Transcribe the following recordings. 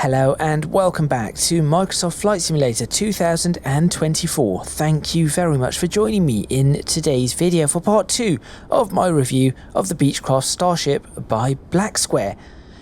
Hello and welcome back to Microsoft Flight Simulator 2024. Thank you very much for joining me in today's video for part 2 of my review of the Beechcraft Starship by Black Square.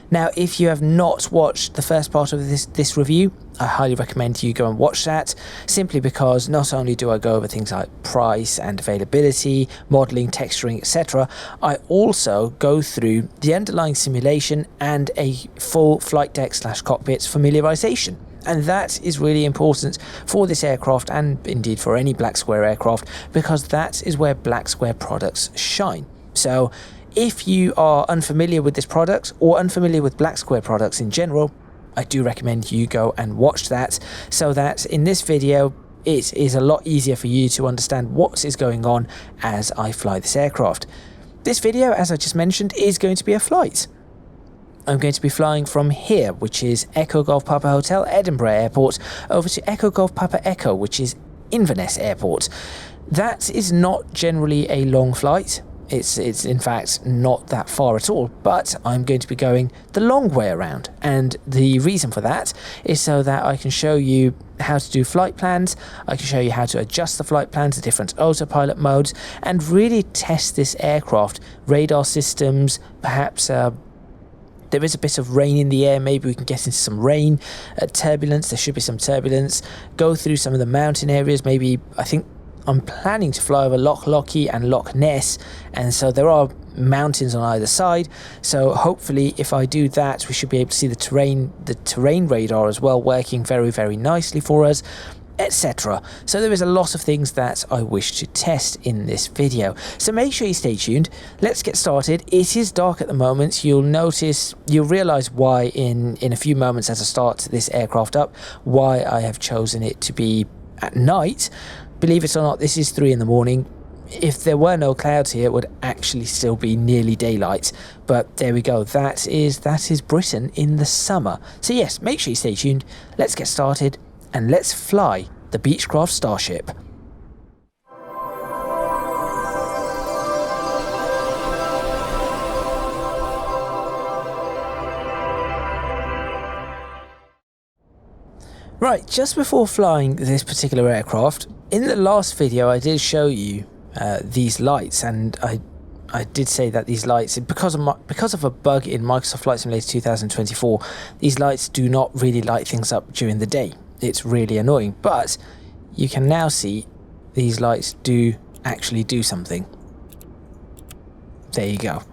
Now, if you have not watched the first part of this review, I highly recommend you go and watch that, simply because not only do I go over things like price and availability, modelling, texturing, etc., I also go through the underlying simulation and a full flight deck / cockpit familiarisation. And that is really important for this aircraft and indeed for any Black Square aircraft, because that is where Black Square products shine. So if you are unfamiliar with this product or unfamiliar with Black Square products in general, I do recommend you go and watch that, so that in this video it is a lot easier for you to understand what is going on as I fly this aircraft. This video, as I just mentioned, is going to be a flight. I'm going to be flying from here, which is Echo Golf Papa Hotel, Edinburgh Airport, over to Echo Golf Papa Echo, which is Inverness Airport. That is not generally a long flight. It's in fact not that far at all, but I'm going to be going the long way around, and the reason for that is so that I can show you how to do flight plans, I can show you how to adjust the flight plans, the different autopilot modes, and really test this aircraft, radar systems, perhaps there is a bit of rain in the air, maybe we can get into some rain, turbulence, there should be some turbulence, go through some of the mountain areas, maybe I'm planning to fly over Loch Lochy and Loch Ness, and so there are mountains on either side, so hopefully if I do that we should be able to see the terrain radar as well working very, very nicely for us, etc. So there is a lot of things that I wish to test in this video, so make sure you stay tuned. Let's get started. It is dark at the moment. You'll realise why in a few moments as I start this aircraft up, why I have chosen it to be at night. Believe it or not, this is 3 in the morning. If there were no clouds here, it would actually still be nearly daylight. But there we go. That is Britain in the summer. So yes, make sure you stay tuned. Let's get started and let's fly the Beechcraft Starship. Right, just before flying this particular aircraft, in the last video I did show you these lights, and I did say that these lights, because of a bug in Microsoft Flight Simulator 2024, these lights do not really light things up during the day. It's really annoying, but you can now see these lights do actually do something. There you go.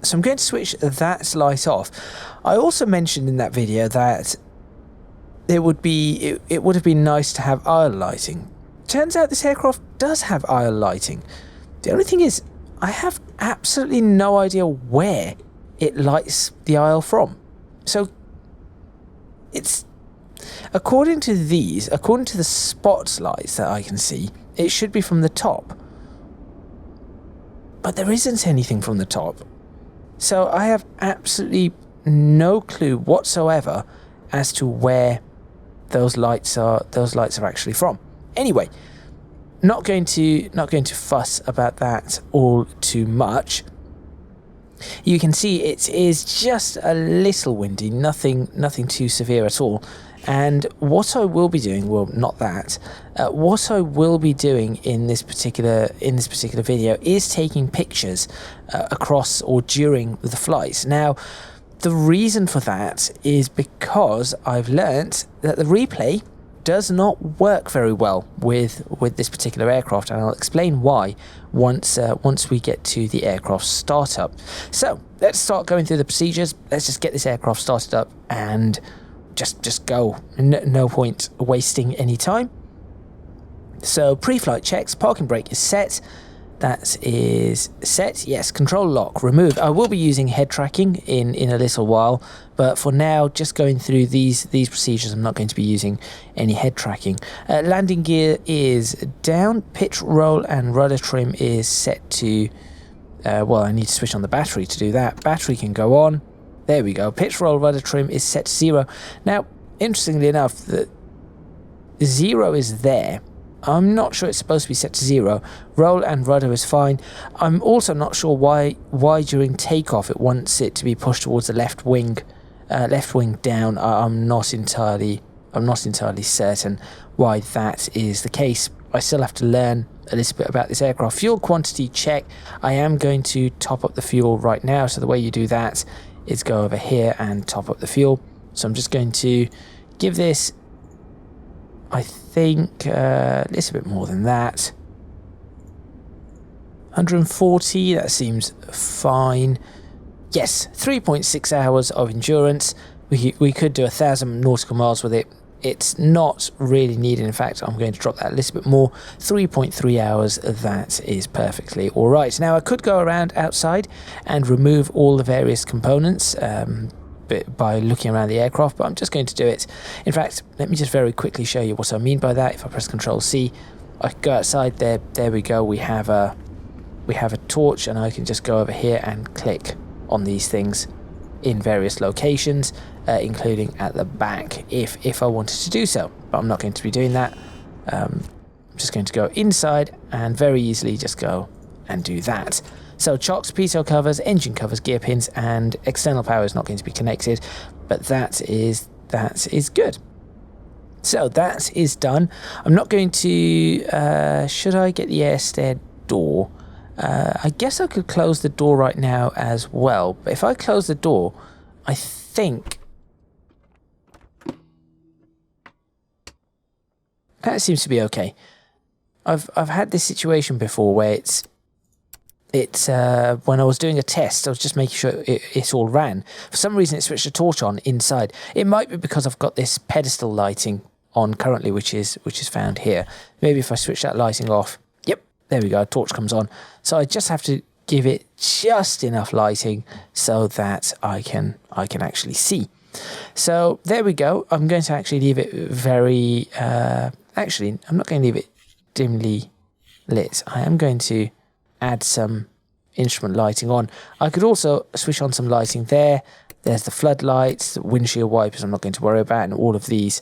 So I'm going to switch that light off. I also mentioned in that video that it would have been nice to have aisle lighting. Turns out this aircraft does have aisle lighting. The only thing is, I have absolutely no idea where it lights the aisle from. So it's according to the spotlights that I can see, it should be from the top. But there isn't anything from the top. So I have absolutely no clue whatsoever as to where those lights are actually from. Anyway, not going to fuss about that all too much. You can see it is just a little windy, nothing too severe at all. And what I will be doing, well, not that. What I will be doing in this particular video is taking pictures across or during the flights. Now, the reason for that is because I've learnt that the replay does not work very well with this particular aircraft, and I'll explain why once we get to the aircraft startup. So let's start going through the procedures. Let's just get this aircraft started up and just go. No point wasting any time. So pre-flight checks, parking brake is set. That is set. Yes, control lock removed. I will be using head tracking in a little while, but for now, just going through these procedures, I'm not going to be using any head tracking. Landing gear is down. Pitch, roll, and rudder trim is set to. Well, I need to switch on the battery to do that. Battery can go on. There we go. Pitch, roll, rudder trim is set to 0. Now, interestingly enough, the 0 is there. I'm not sure it's supposed to be set to 0. Roll and rudder is fine. I'm also not sure why during takeoff it wants it to be pushed towards the left wing left wing down. I'm not entirely certain why that is the case. I still have to learn a little bit about this aircraft. Fuel quantity check. I am going to top up the fuel right now. So the way you do that is go over here and top up the fuel. So I'm just going to give this, I think, a little bit more than that. 140, that seems fine. Yes, 3.6 hours of endurance. We could do 1,000 nautical miles with it. It's not really needed. In fact, I'm going to drop that a little bit more. 3.3 hours, that is perfectly all right. Now, I could go around outside and remove all the various components by looking around the aircraft, but I'm just going to do it. In fact, let me just very quickly show you what I mean by that. If I press Control-C, I can go outside. There we go. We have a torch, and I can just go over here and click on these things in various locations, including at the back if I wanted to do so, but I'm not going to be doing that. I'm just going to go inside and very easily just go and do that. So chocks, pitot covers, engine covers, gear pins, and external power is not going to be connected, but that is good. So that is done. I'm not going to should I get the air stair door? I guess I could close the door right now as well, but if I close the door, I think that seems to be okay. I've had this situation before where it's when I was doing a test, I was just making sure it all ran. For some reason, it switched the torch on inside. It might be because I've got this pedestal lighting on currently, which is found here. Maybe if I switch that lighting off, yep, there we go. Torch comes on. So I just have to give it just enough lighting so that I can actually see. So there we go. I'm going to actually leave it very. Actually, I'm not going to leave it dimly lit. I am going to add some instrument lighting on. I could also switch on some lighting there. There's the floodlights, the windshield wipers I'm not going to worry about, and all of these.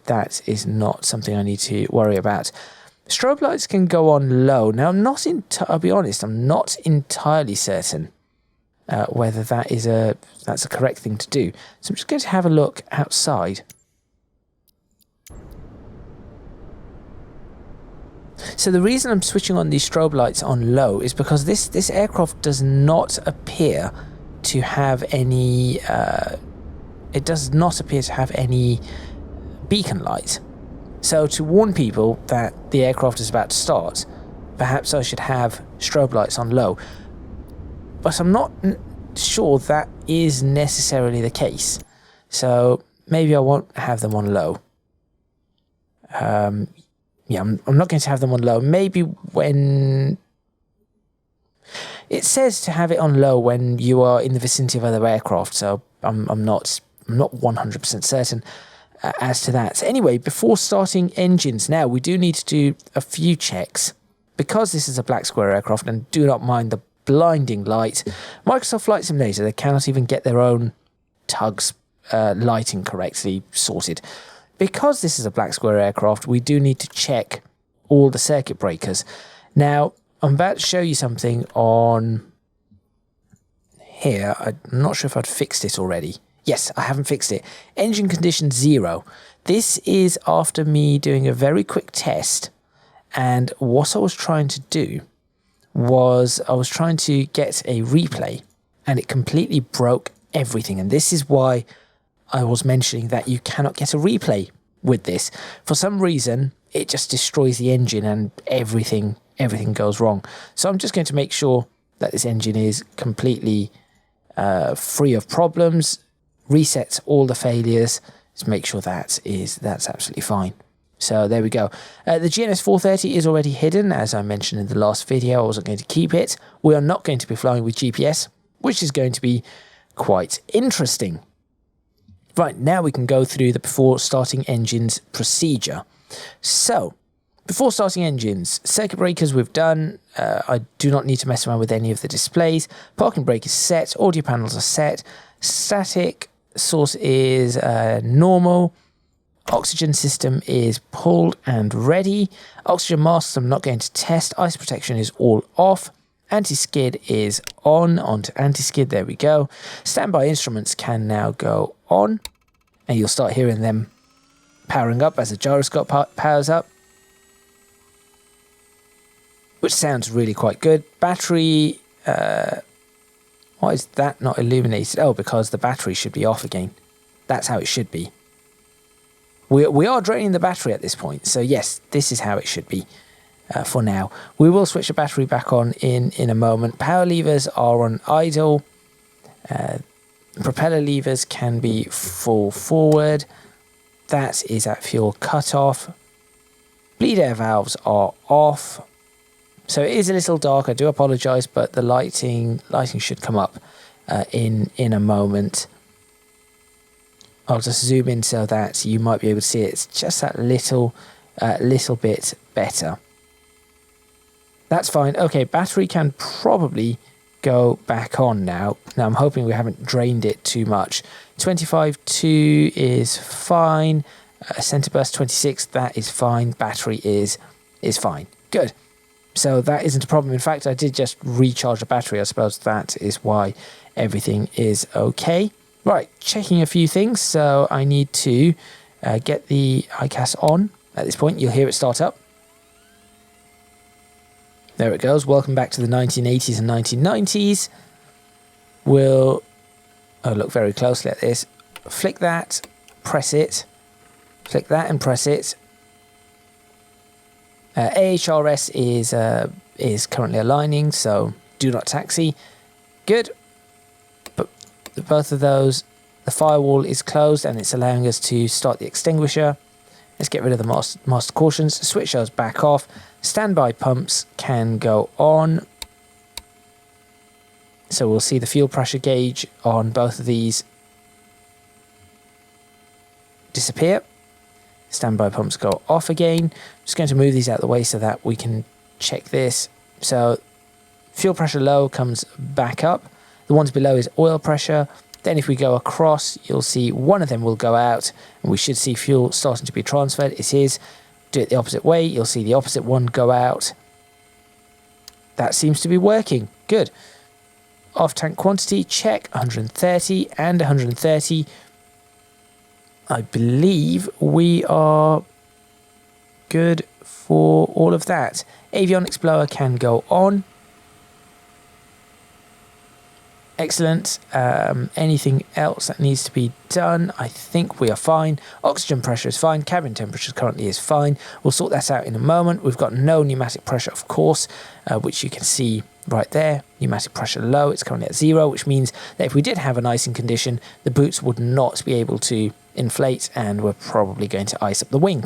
That is not something I need to worry about. Strobe lights can go on low. Now, I'll be honest, I'm not entirely certain whether that's a correct thing to do. So I'm just going to have a look outside. So the reason I'm switching on these strobe lights on low is because this aircraft does not appear to have any. It does not appear to have any beacon light. So to warn people that the aircraft is about to start, perhaps I should have strobe lights on low. But I'm not sure that is necessarily the case. So maybe I won't have them on low. Yeah, I'm not going to have them on low. Maybe when it says to have it on low when you are in the vicinity of other aircraft, so I'm not 100% certain as to that. Anyway, before starting engines, now we do need to do a few checks because this is a Black Square aircraft, and do not mind the blinding light. Microsoft Flight Simulator, they cannot even get their own tugs lighting correctly sorted. Because this is a Black Square aircraft, we do need to check all the circuit breakers. Now, I'm about to show you something on here. I'm not sure if I'd fixed it already. Yes, I haven't fixed it. Engine condition 0. This is after me doing a very quick test. And what I was trying to do was I was trying to get a replay, and it completely broke everything. And this is why I was mentioning that you cannot get a replay with this. For some reason, it just destroys the engine and everything goes wrong. So I'm just going to make sure that this engine is completely free of problems, reset all the failures, to make sure that's absolutely fine. So there we go. The GNS 430 is already hidden, as I mentioned in the last video. I wasn't going to keep it. We are not going to be flying with GPS, which is going to be quite interesting. Right, now we can go through the before starting engines procedure. So, before starting engines, circuit breakers we've done. I do not need to mess around with any of the displays. Parking brake is set, audio panels are set, static source is normal, oxygen system is pulled and ready, oxygen masks I'm not going to test, ice protection is all off, Anti-skid is on, onto anti-skid, there we go. Standby instruments can now go on, and you'll start hearing them powering up as the gyroscope powers up, which sounds really quite good. Battery, why is that not illuminated? Oh, because the battery should be off again. That's how it should be. We are draining the battery at this point, so yes, this is how it should be. For now, we will switch the battery back on in a moment. Power levers are on idle. Propeller levers can be full forward. That is at fuel cutoff. Bleed air valves are off. So it is a little dark. I do apologise, but the lighting should come up in a moment. I'll just zoom in so that you might be able to see it. It's just that little bit better. That's fine. Okay, battery can probably go back on now. Now I'm hoping we haven't drained it too much. 25.2 is fine. Center burst 26, that is fine. Battery is fine. Good. So that isn't a problem. In fact, I did just recharge the battery. I suppose that is why everything is okay. Right, checking a few things. So I need to get the ICAS on. At this point, you'll hear it start up. There it goes. Welcome back to the 1980s and 1990s. We'll look very closely at this. Flick that, press it. Flick that and press it. AHRS is currently aligning, so do not taxi. Good. But both of those, the firewall is closed and it's allowing us to start the extinguisher. Let's get rid of the master cautions. Switch those back off. Standby pumps can go on. So we'll see the fuel pressure gauge on both of these disappear. Standby pumps go off again. Just going to move these out of the way so that we can check this. So fuel pressure low comes back up. The ones below is oil pressure. Then if we go across, you'll see one of them will go out and we should see fuel starting to be transferred. It is. Do it the opposite way. You'll see the opposite one go out. That seems to be working. Good. Off tank quantity, check 130 and 130. I believe we are good for all of that. Avionics blower can go on. Excellent. Anything else that needs to be done? I think we are fine. Oxygen pressure is fine. Cabin temperature currently is fine. We'll sort that out in a moment. We've got no pneumatic pressure, of course, which you can see right there. Pneumatic pressure low. It's currently at 0, which means that if we did have an icing condition, the boots would not be able to inflate, and we're probably going to ice up the wing.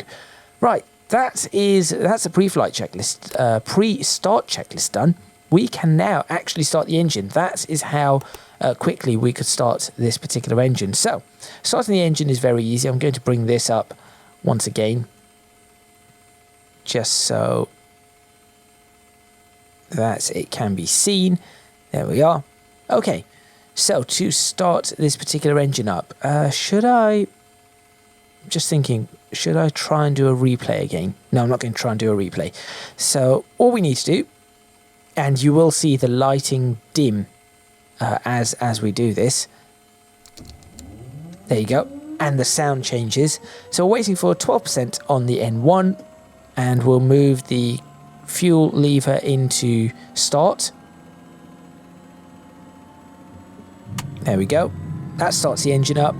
Right. That's a pre-flight checklist, pre-start checklist done. We can now actually start the engine. That is how quickly we could start this particular engine. So, starting the engine is very easy. I'm going to bring this up once again, just so that it can be seen. There we are. Okay, so to start this particular engine up, should I try and do a replay again? No, I'm not going to try and do a replay. So, all we need to do, and you will see the lighting dim as we do this. There you go. And the sound changes. So we're waiting for 12% on the N1, and we'll move the fuel lever into start. There we go. That starts the engine up.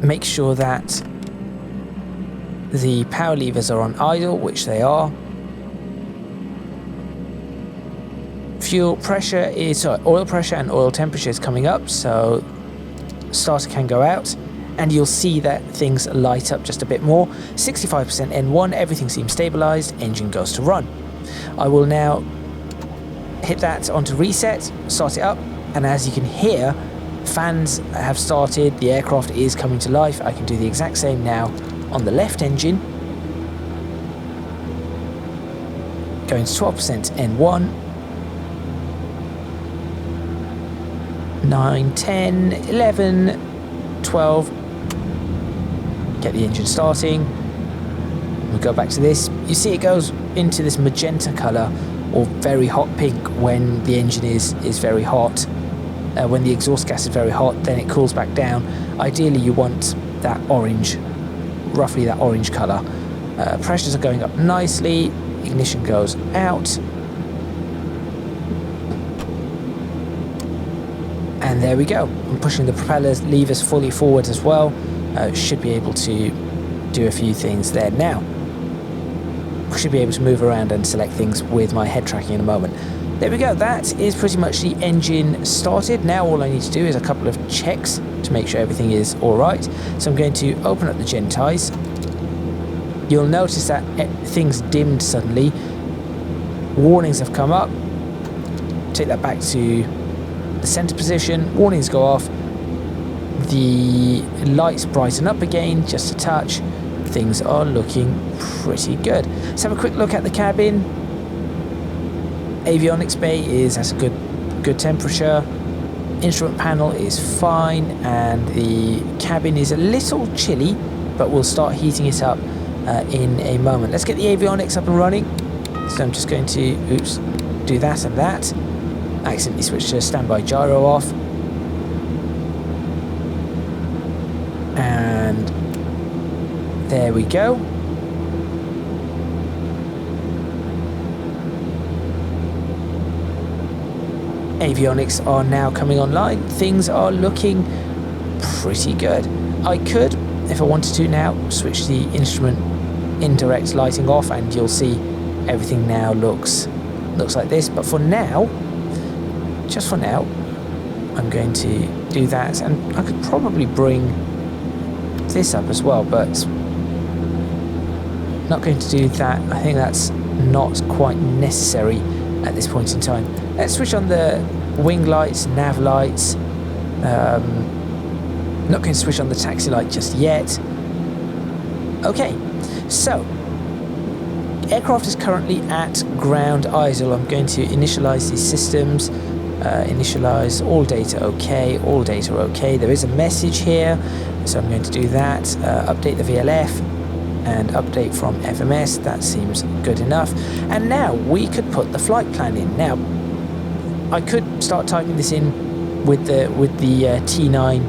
Make sure that the power levers are on idle, which they are. Fuel pressure is, oil pressure and oil temperature is coming up, so starter can go out, and you'll see that things light up just a bit more. 65% N1, everything seems stabilized, engine goes to run. I will now hit that onto reset, start it up, and as you can hear, fans have started, the aircraft is coming to life. I can do the exact same now on the left engine. Going to 12% N1. 9, 10, 11, 12. Get the engine starting. We'll go back to this. You see it goes into this magenta colour, or very hot pink when the engine is very hot. When the exhaust gas is very hot, then it cools back down. Ideally you want that orange, roughly that orange colour. Pressures are going up nicely, ignition goes out. And there we go. I'm pushing the propeller levers fully forward as well. Should be able to do a few things there. Now, I should be able to move around and select things with my head tracking in a moment. There we go, that is pretty much the engine started. Now all I need to do is a couple of checks to make sure everything is alright. So I'm going to open up the gen ties. You'll notice that things dimmed suddenly. Warnings have come up. Take that back to the center position. Warnings go off. The lights brighten up again, just a touch. Things are looking pretty good. Let's have a quick look at the cabin. Avionics bay is at a good temperature. Instrument panel is fine, and the cabin is a little chilly, but we'll start heating it up in a moment. Let's get the avionics up and running. So I'm just going to, do that and that. Accidentally switch to standby gyro off. And there we go. Avionics are now coming online. Things are looking pretty good. I could, if I wanted to now, switch the instrument indirect lighting off, and you'll see everything now looks like this. But for now, just for now, I'm going to do that, and I could probably bring this up as well, but not going to do that. I think that's not quite necessary at this point in time. Let's switch on the wing lights, nav lights. Not going to switch on the taxi light just yet. Okay, so aircraft is currently at ground idle. I'm going to initialize these systems. Initialize all data okay, all data okay. There is a message here, so I'm going to do that. Update the VLF and update from FMS. That seems good enough. And now we could put the flight plan in. Now I could start typing this in with the T9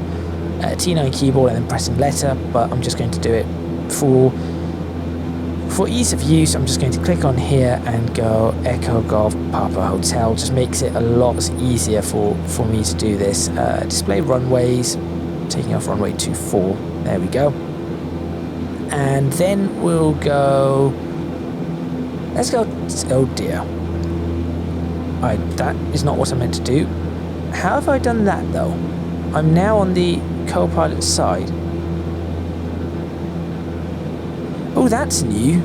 keyboard and then pressing letter, but I'm just going to do it for ease of use. I'm just going to click on here and go Echo Golf Papa Hotel. Just makes it a lot easier for me to do this. Display runways, taking off runway 24. There we go. And then we'll go, let's go, oh dear. That is not what I meant to do. How have I done that though? I'm now on the co-pilot side. Oh, that's new.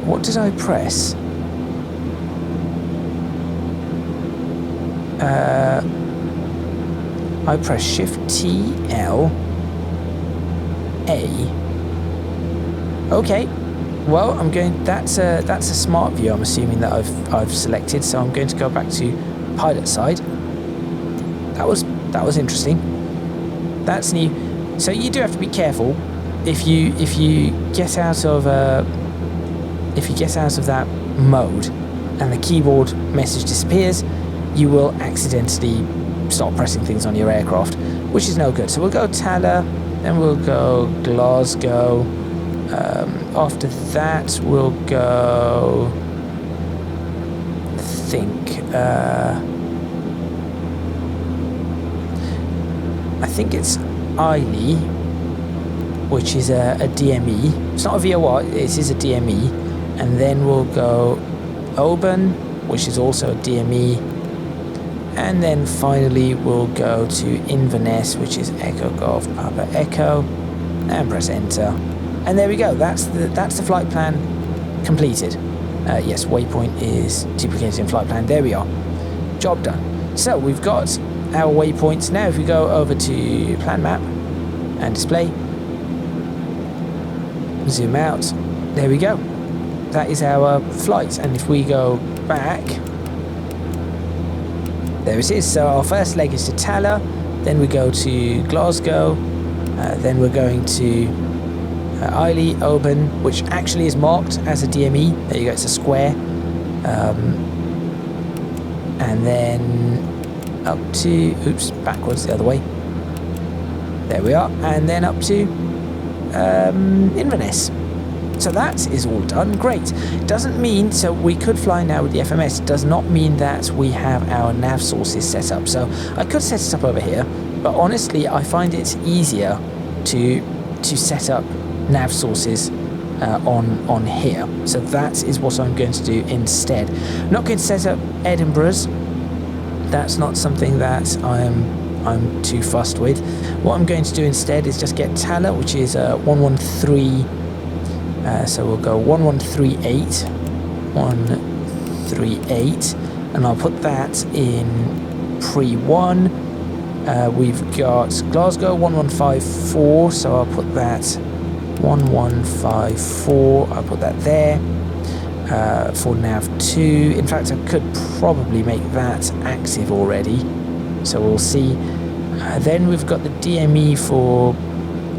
What did I press? I press Shift T L A. Okay. Well, I'm going. That's a smart view. I'm assuming that I've selected. So I'm going to go back to pilot side. That was interesting. That's new. So you do have to be careful if you get out of that mode and the keyboard message disappears, you will accidentally start pressing things on your aircraft, which is no good. So we'll go Tala, then we'll go Glasgow. After that, we'll go. I think it's Eiley, which is a DME. It's not a VOR, it is a DME. And then we'll go Oban, which is also a DME. And then finally we'll go to Inverness, which is Echo Golf Papa Echo, and press enter. And there we go. That's the flight plan completed. Yes, waypoint is duplicated in flight plan. There we are. Job done. So we've got our waypoints. Now if we go over to plan map and display, zoom out, there we go. That is our flight. And if we go back, there it is. So our first leg is to Tala, then we go to Glasgow, Then we're going to Eiley, Oban, which actually is marked as a DME. There you go, it's a square. And then up to, oops, backwards the other way. There we are. And then up to Inverness. So that is all done. Great. Doesn't mean, so we could fly now with the FMS, does not mean that we have our nav sources set up. So I could set it up over here, but honestly I find it easier to set up nav sources on here. So that is what I'm going to do instead. I'm not going to set up Edinburgh's. That's not something that I'm too fussed with. What I'm going to do instead is just get Tala, which is 113. So we'll go 1138, 138, and I'll put that in pre-1. We've got Glasgow 1154, so I'll put that 1154. I'll put that there for nav 2. In fact, I could probably make that active already, so we'll see. Then we've got the DME for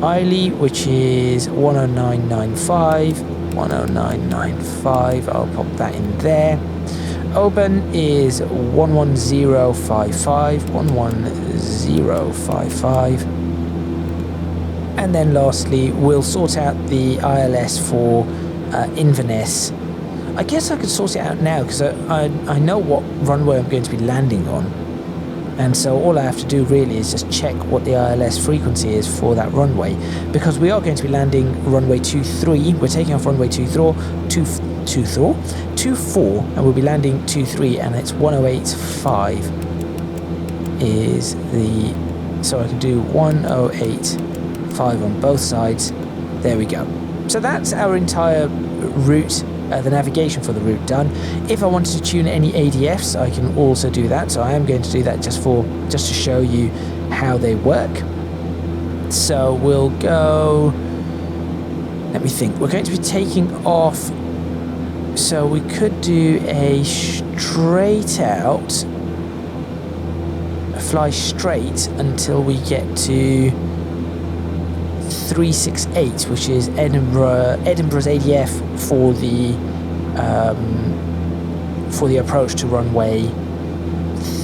Eiley, which is 10995, 10995, I'll pop that in there. Oban is 11055, 11055. And then lastly, we'll sort out the ILS for Inverness. I guess I could sort it out now, because I know what runway I'm going to be landing on. And so all I have to do really is just check what the ILS frequency is for that runway, because we are going to be landing runway 23. We're taking off runway 24, and we'll be landing 23, and it's 1085 is the, so I can do 1085 on both sides. There we go. So that's our entire route. The navigation for the route done. If I wanted to tune any ADFs, I can also do that. So I am going to do that just to show you how they work. So we'll go, let me think, we're going to be taking off, so we could do a straight out, fly straight until we get to 368, which is Edinburgh's ADF for the approach to runway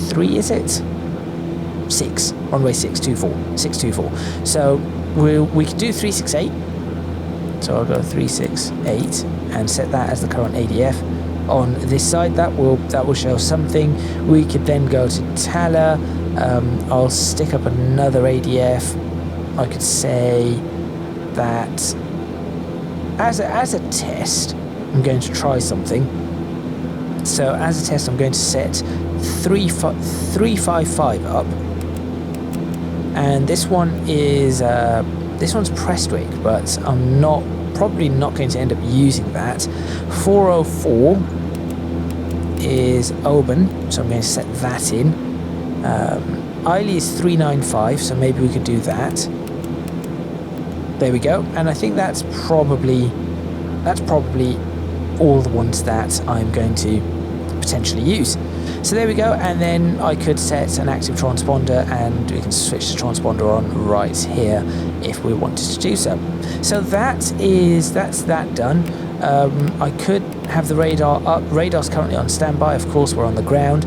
3, is it? 6, runway 624. So we can do 368. So I'll go 368 and set that as the current ADF on this side. That will show something. We could then go to Tala. I'll stick up another ADF. I could say that as a test, I'm going to try something. So as a test, I'm going to set 355 up, and this one is this one's Prestwick, but I'm probably not going to end up using that. 404 is Oban, so I'm going to set that in. Eiley is 395, so maybe we could do that. There we go, and I think that's probably all the ones that I'm going to potentially use. So there we go, and then I could set an active transponder, and we can switch the transponder on right here if we wanted to do so. So that's that done. I could have the radar up. Radar's currently on standby, of course we're on the ground.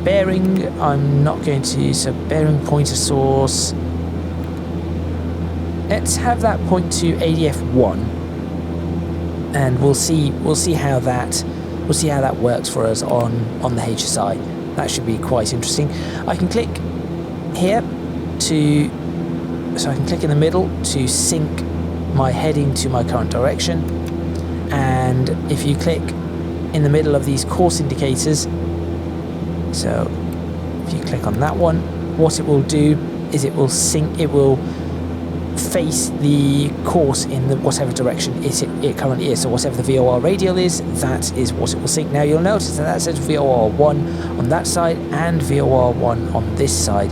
Bearing, I'm not going to, so bearing pointer source. Let's have that point to ADF 1, and we'll see how that works for us on the HSI. That should be quite interesting. I can click here so I can click in the middle to sync my heading to my current direction, and if you click in the middle of these course indicators, so if you click on that one, what it will do is it will sync, it will face the course in the whatever direction it currently is. So whatever the VOR radial is, that is what it will sync. Now you'll notice that says VOR 1 on that side and VOR 1 on this side.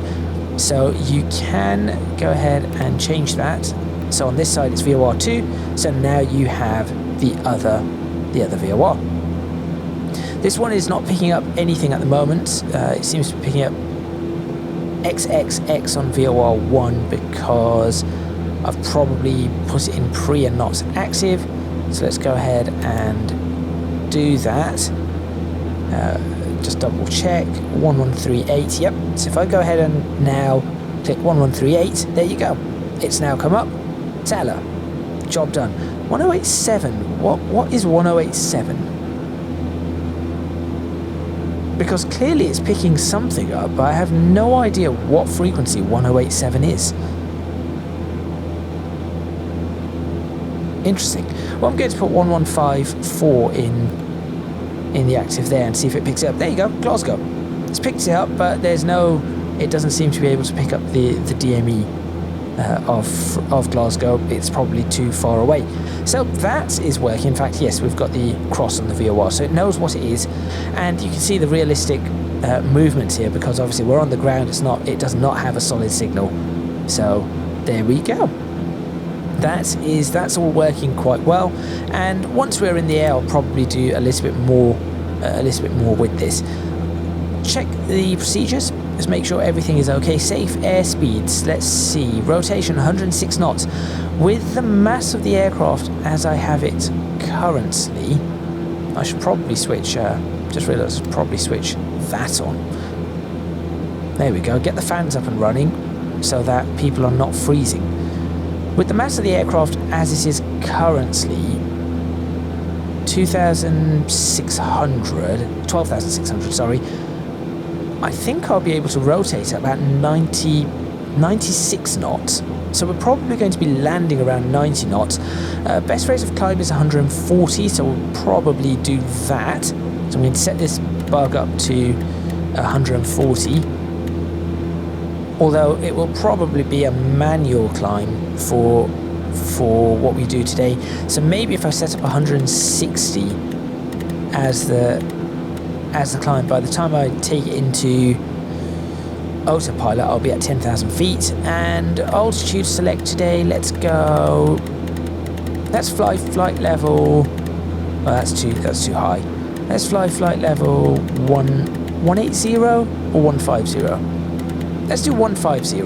So you can go ahead and change that. So on this side it's VOR 2. So now you have the other VOR. This one is not picking up anything at the moment. It seems to be picking up XXX on VOR 1 because I've probably put it in pre and not active. So let's go ahead and do that. Just double check. 1138, yep. So if I go ahead and now click 1138, there you go. It's now come up. Teller. Job done. 1087. What is 1087? Because clearly it's picking something up, but I have no idea what frequency 1087 is. Interesting. Well, I'm going to put 1154 in the active there and see if it picks it up. There you go, Glasgow. It's picked it up, but there's no, it doesn't seem to be able to pick up the DME of Glasgow. It's probably too far away. So that is working. In fact, yes, we've got the cross on the VOR, so it knows what it is, and you can see the realistic movements here because obviously we're on the ground. It does not have a solid signal. So there we go. That's all working quite well, and once we're in the air, I'll probably do a little bit more with this. Check the procedures. Just make sure everything is okay. Safe airspeeds. Let's see. Rotation 106 knots. With the mass of the aircraft as I have it currently, I should probably switch. Just realised I should probably switch that on. There we go. Get the fans up and running so that people are not freezing. With the mass of the aircraft as it is currently, 12,600, sorry, I think I'll be able to rotate at about 96 knots. So we're probably going to be landing around 90 knots. Best rate of climb is 140, so we'll probably do that. So I'm going to set this bug up to 140. Although it will probably be a manual climb for what we do today. So maybe if I set up 160 as the climb, by the time I take it into Autopilot, I'll be at 10,000 feet. And altitude select today. Let's go. Let's fly flight level. Oh, that's too high. Let's fly flight level 180 or 150. Let's do 150.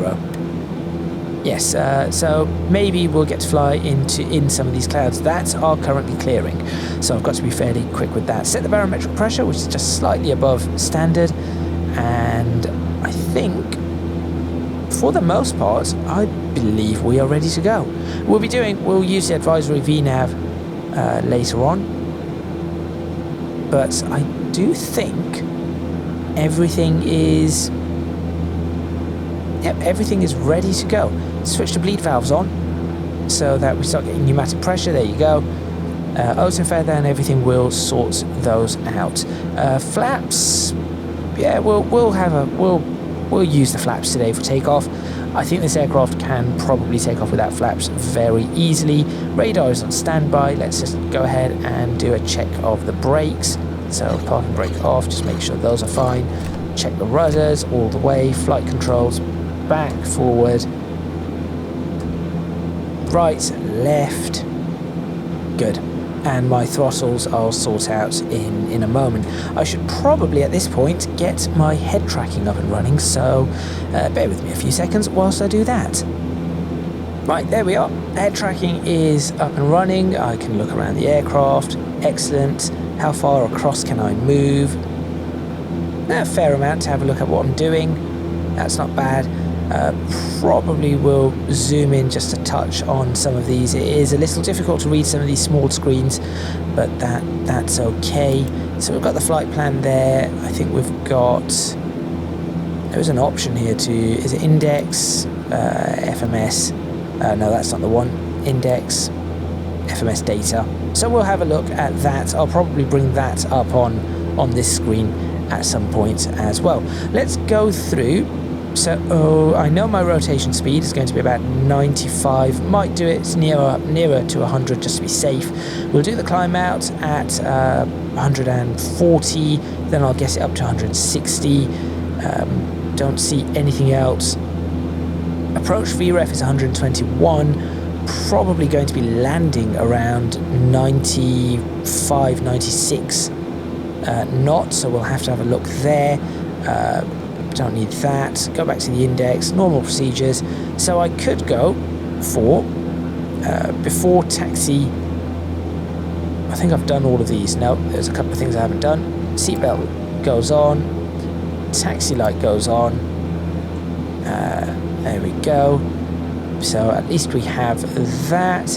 Yes, so maybe we'll get to fly in some of these clouds that are currently clearing. So I've got to be fairly quick with that. Set the barometric pressure, which is just slightly above standard. And I think, for the most part, I believe we are ready to go. We'll use the advisory VNAV later on. But I do think everything is... Yep, everything is ready to go. Switch the bleed valves on so that we start getting pneumatic pressure. There you go. Auto feather and everything will sort those out. Flaps, yeah, we'll use the flaps today for takeoff. I think this aircraft can probably take off without flaps very easily. Radar is on standby. Let's just go ahead and do a check of the brakes. So park and brake off. Just make sure those are fine. Check the rudders all the way. Flight controls. Back, forward, right, left, good. And my throttles I'll sort out in a moment. I should probably at this point get my head tracking up and running, so bear with me a few seconds whilst I do that. Right, there we are. Head tracking is up and running. I can look around the aircraft. Excellent. How far across can I move? A fair amount to have a look at what I'm doing. That's not bad. Probably will zoom in just a touch on some of these. It is a little difficult to read some of these small screens, but that's okay. So we've got the flight plan there. I think we've got, there's an option here to, is it index, FMS? No, that's not the one. Index, FMS data. So we'll have a look at that. I'll probably bring that up on this screen at some point as well. Let's go through. So I know my rotation speed is going to be about 95. Might do it nearer to 100 just to be safe. We'll do the climb out at 140. Then I'll get it up to 160. Don't see anything else. Approach VREF is 121. Probably going to be landing around 95, 96 knots. So we'll have to have a look there. don't need that. Go back to the index, normal procedures. So I could go for before taxi. I think I've done all of these. No, there's a couple of things I haven't done. Seatbelt goes on, taxi light goes on. There we go. So at least we have that.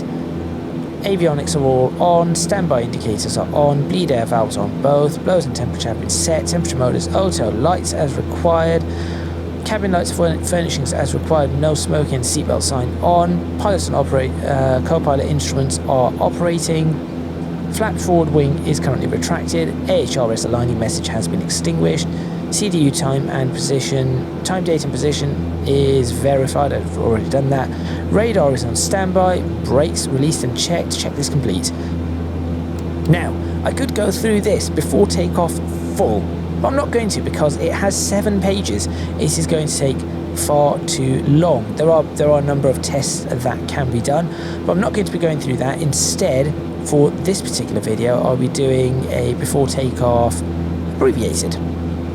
Avionics are all on, standby indicators are on, bleed air valves are on both, blows and temperature have been set, temperature motors auto, lights as required, cabin lights furnishings as required, no smoking, seatbelt sign on, pilots and co-pilot instruments are operating, flap forward wing is currently retracted, AHRS aligning message has been extinguished, CDU time and position, time, date and position is verified, I've already done that. Radar is on standby, brakes released and checked, checklist complete. Now, I could go through this before takeoff full, but I'm not going to because it has 7 pages. It is going to take far too long. There are a number of tests that can be done, but I'm not going to be going through that. Instead, for this particular video, I'll be doing a before takeoff abbreviated.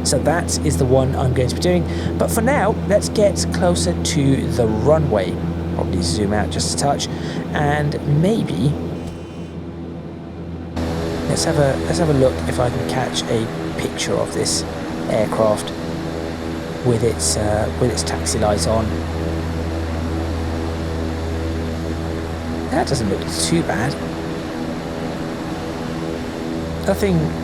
So that is the one I'm going to be doing. But for now, let's get closer to the runway. Probably zoom out just a touch, and maybe let's have a look if I can catch a picture of this aircraft with its taxi lights on. That doesn't look too bad.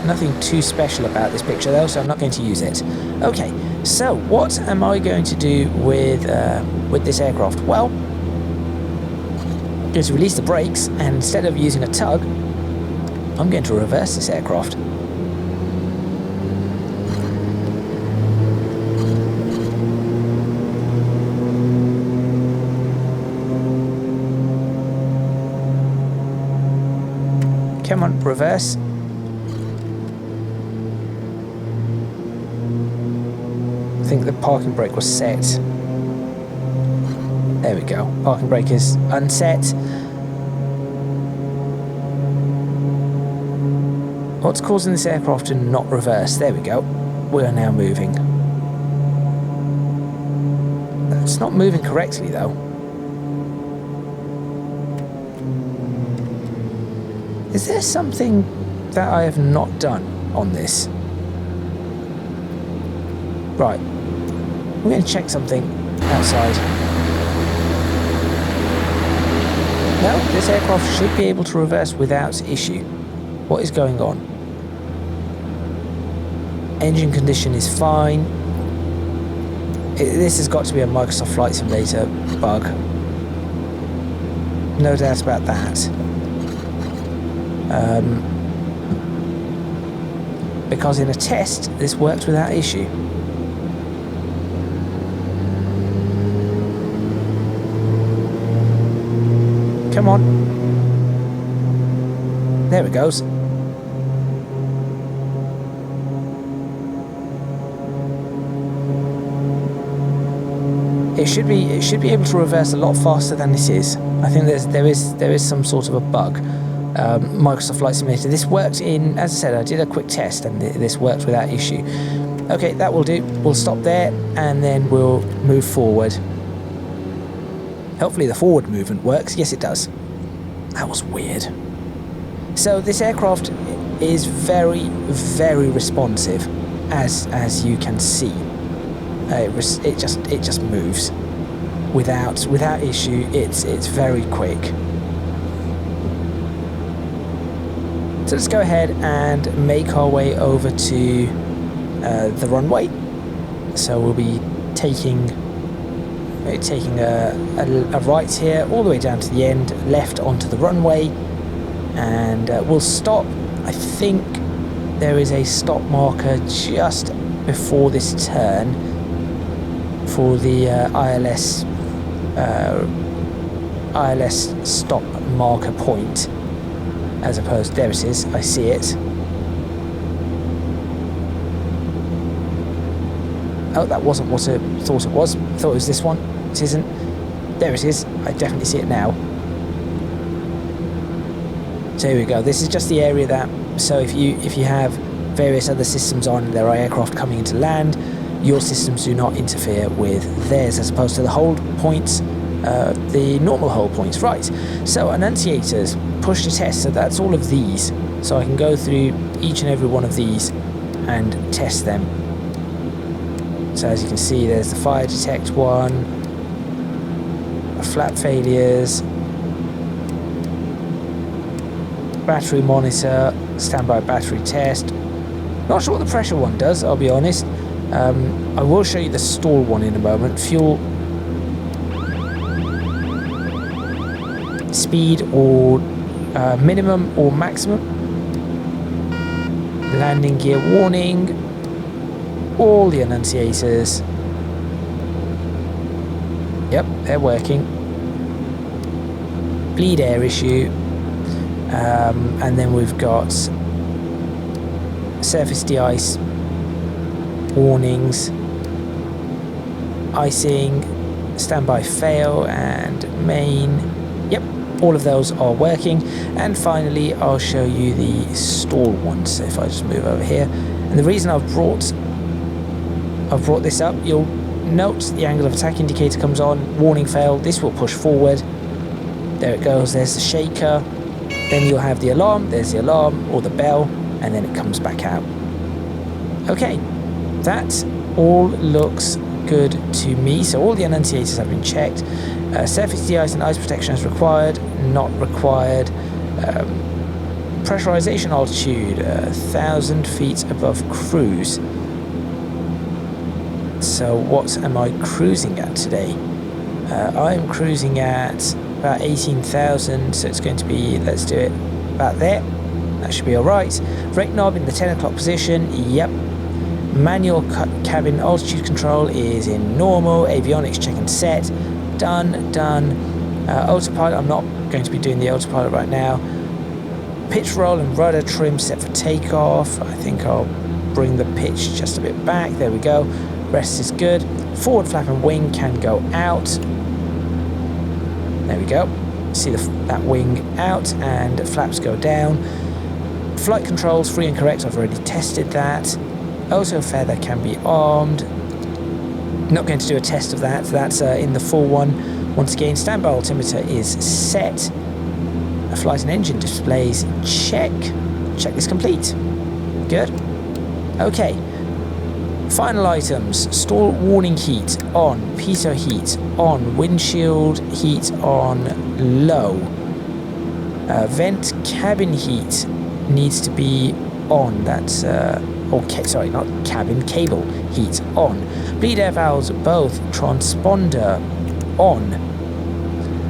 Nothing too special about this picture though, so I'm not going to use it. Okay, so what am I going to do with this aircraft? Well, I'm going to release the brakes, and instead of using a tug, I'm going to reverse this aircraft. Come on, reverse. I think the parking brake was set. There we go. Parking brake is unset. What's causing this aircraft to not reverse? There we go. We are now moving. It's not moving correctly though. Is there something that I have not done on this? Right. We're going to check something outside. No, this aircraft should be able to reverse without issue. What is going on? Engine condition is fine. This has got to be a Microsoft Flight Simulator bug. No doubt about that. Because in a test, this worked without issue. Come on. There it goes. It should be able to reverse a lot faster than this is. I think there is some sort of a bug. Microsoft Flight Simulator. This worked in, as I said, I did a quick test and this worked without issue. Okay, that will do. We'll stop there and then we'll move forward. Hopefully the forward movement works. Yes, it does. That was weird. So this aircraft is very, very responsive, as you can see. It just moves without issue. It's very quick. So let's go ahead and make our way over to the runway. So we'll be taking a right here all the way down to the end, left onto the runway, and we'll stop. I think there is a stop marker just before this turn for the ILS stop marker point, as opposed, there it is, I see it. Oh, that wasn't what I thought it was. I thought it was this one. It isn't. There it is. I definitely see it now. So here we go. This is just the area that, so if you have various other systems on, there are aircraft coming into land, your systems do not interfere with theirs, as opposed to the hold points, the normal hold points. Right, so annunciators, push to test, so that's all of these. So I can go through each and every one of these and test them. So as you can see, there's the fire detect one, flap failures, battery monitor, standby battery test. Not sure what the pressure one does, I'll be honest. I will show you the stall one in a moment. Fuel speed or minimum or maximum. Landing gear warning. All the annunciators. Yep, they're working. Bleed air issue. And then we've got surface de-ice warnings, icing, standby fail, and main. Yep, all of those are working. And finally, I'll show you the stall ones. So if I just move over here, and the reason I've brought this up, you'll note the angle of attack indicator comes on, warning fail. This will push forward. There it goes. There's the shaker. Then you'll have the alarm. There's the alarm or the bell, and then it comes back out. Okay, that all looks good to me. So all the annunciators have been checked. Surface de-ice and ice protection is required, not required. Pressurization altitude, 1,000 feet above cruise. So what am I cruising at today? I'm cruising at about 18,000, so it's going to be, let's do it about there. That should be alright. Brake knob in the 10 o'clock position, yep. Manual cabin altitude control is in normal. Avionics check and set, done. Autopilot, I'm not going to be doing the autopilot right now. Pitch roll and rudder trim set for takeoff. I think I'll bring the pitch just a bit back, there we go. Rest is good. Forward flap and wing can go out. There we go. See that wing out and flaps go down. Flight controls, free and correct, I've already tested that. Auto feather can be armed. Not going to do a test of that. That's in the full one. Once again, standby altimeter is set. Flight and engine displays, check. Checklist complete. Good. Okay. Final items, stall warning heat on, pitot heat on, windshield heat on low. Vent cabin heat needs to be on, that's, okay, sorry, not cabin, cable heat on. Bleed air valves both, transponder on.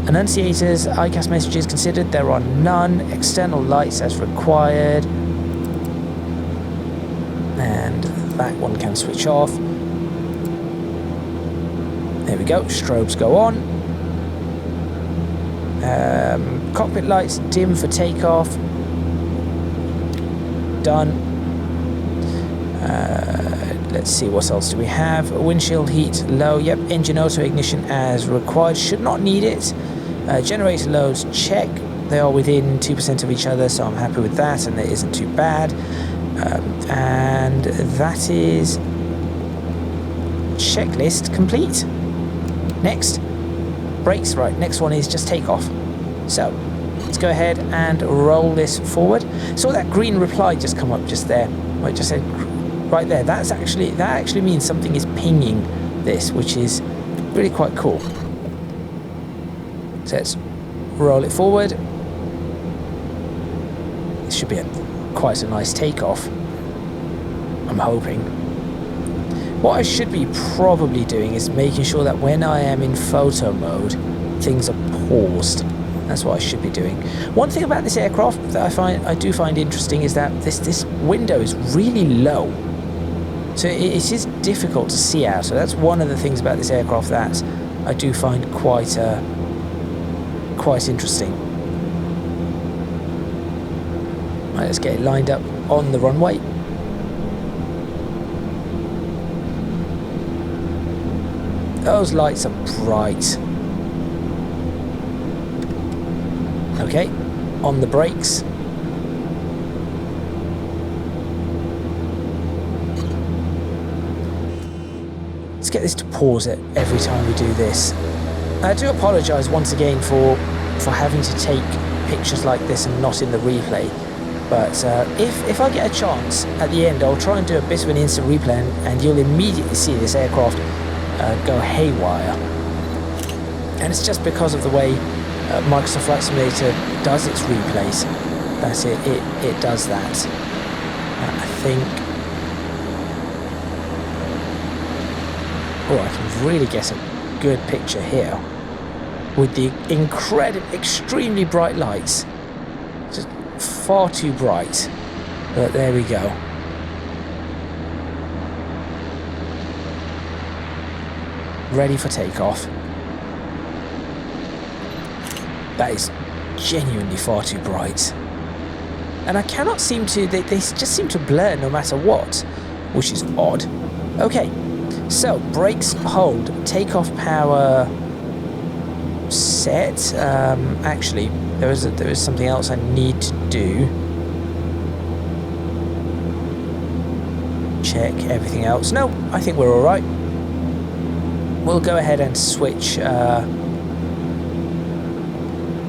Annunciators, ICAS messages considered, there are none. External lights as required. And that one can switch off. There we go, strobes go on. Cockpit lights dim for takeoff. Done. Let's see, what else do we have? Windshield heat low, yep. Engine auto ignition as required, should not need it. Generator loads, check. They are within 2% of each other, so I'm happy with that, and it isn't too bad. And that is checklist complete. Next, brakes. Right, next one is just takeoff. So let's go ahead and roll this forward. So that green reply just come up just there. I just said right there. That actually means something is pinging this, which is really quite cool. So let's roll it forward. This should be quite a nice takeoff, I'm hoping. What I should be probably doing is making sure that when I am in photo mode, things are paused. That's what I should be doing. One thing about this aircraft that I do find interesting is that this window is really low, so it is difficult to see out. So that's one of the things about this aircraft that I do find quite interesting. Right, let's get it lined up on the runway. Those lights are bright. Okay, on the brakes. Let's get this to pause it every time we do this. I do apologise once again for having to take pictures like this and not in the replay. But if I get a chance at the end, I'll try and do a bit of an instant replay, and you'll immediately see this aircraft go haywire. And it's just because of the way Microsoft Flight Simulator does its replays. That's it. It does that. I think. Oh, I can really get a good picture here with the extremely bright lights. Just far too bright. But there we go. Ready for takeoff. That is genuinely far too bright. And I cannot seem to, they just seem to blur no matter what, which is odd. Okay, so brakes hold, takeoff power set. Actually, there is something else I need to do. Check everything else. No, I think we're all right. We'll go ahead and switch,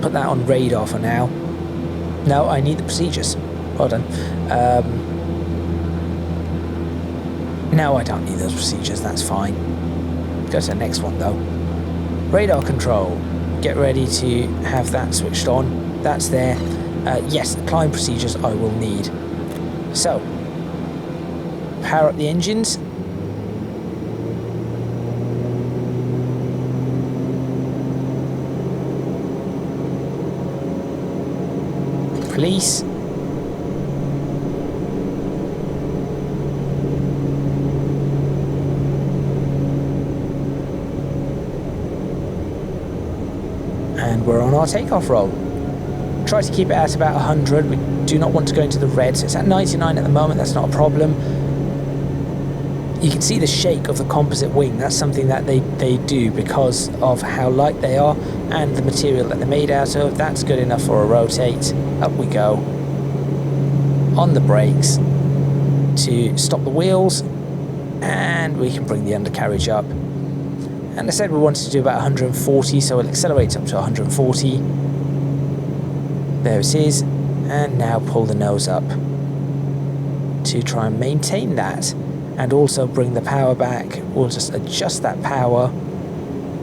put that on radar for now. No, I need the procedures. Hold on. No, I don't need those procedures, that's fine. Go to the next one though. Radar control. Get ready to have that switched on. That's there. Yes, the climb procedures I will need. So, power up the engines. Police. And we're on our takeoff roll. Try to keep it at about 100. We do not want to go into the red, so it's at 99 at the moment. That's not a problem. You can see the shake of the composite wing. That's something that they do because of how light they are and the material that they're made out of. That's good enough for a rotate. Up we go. On the brakes to stop the wheels, and we can bring the undercarriage up. And I said we wanted to do about 140, so we'll accelerate up to 140. There it is. And now pull the nose up to try and maintain that. And also bring the power back. We'll just adjust that power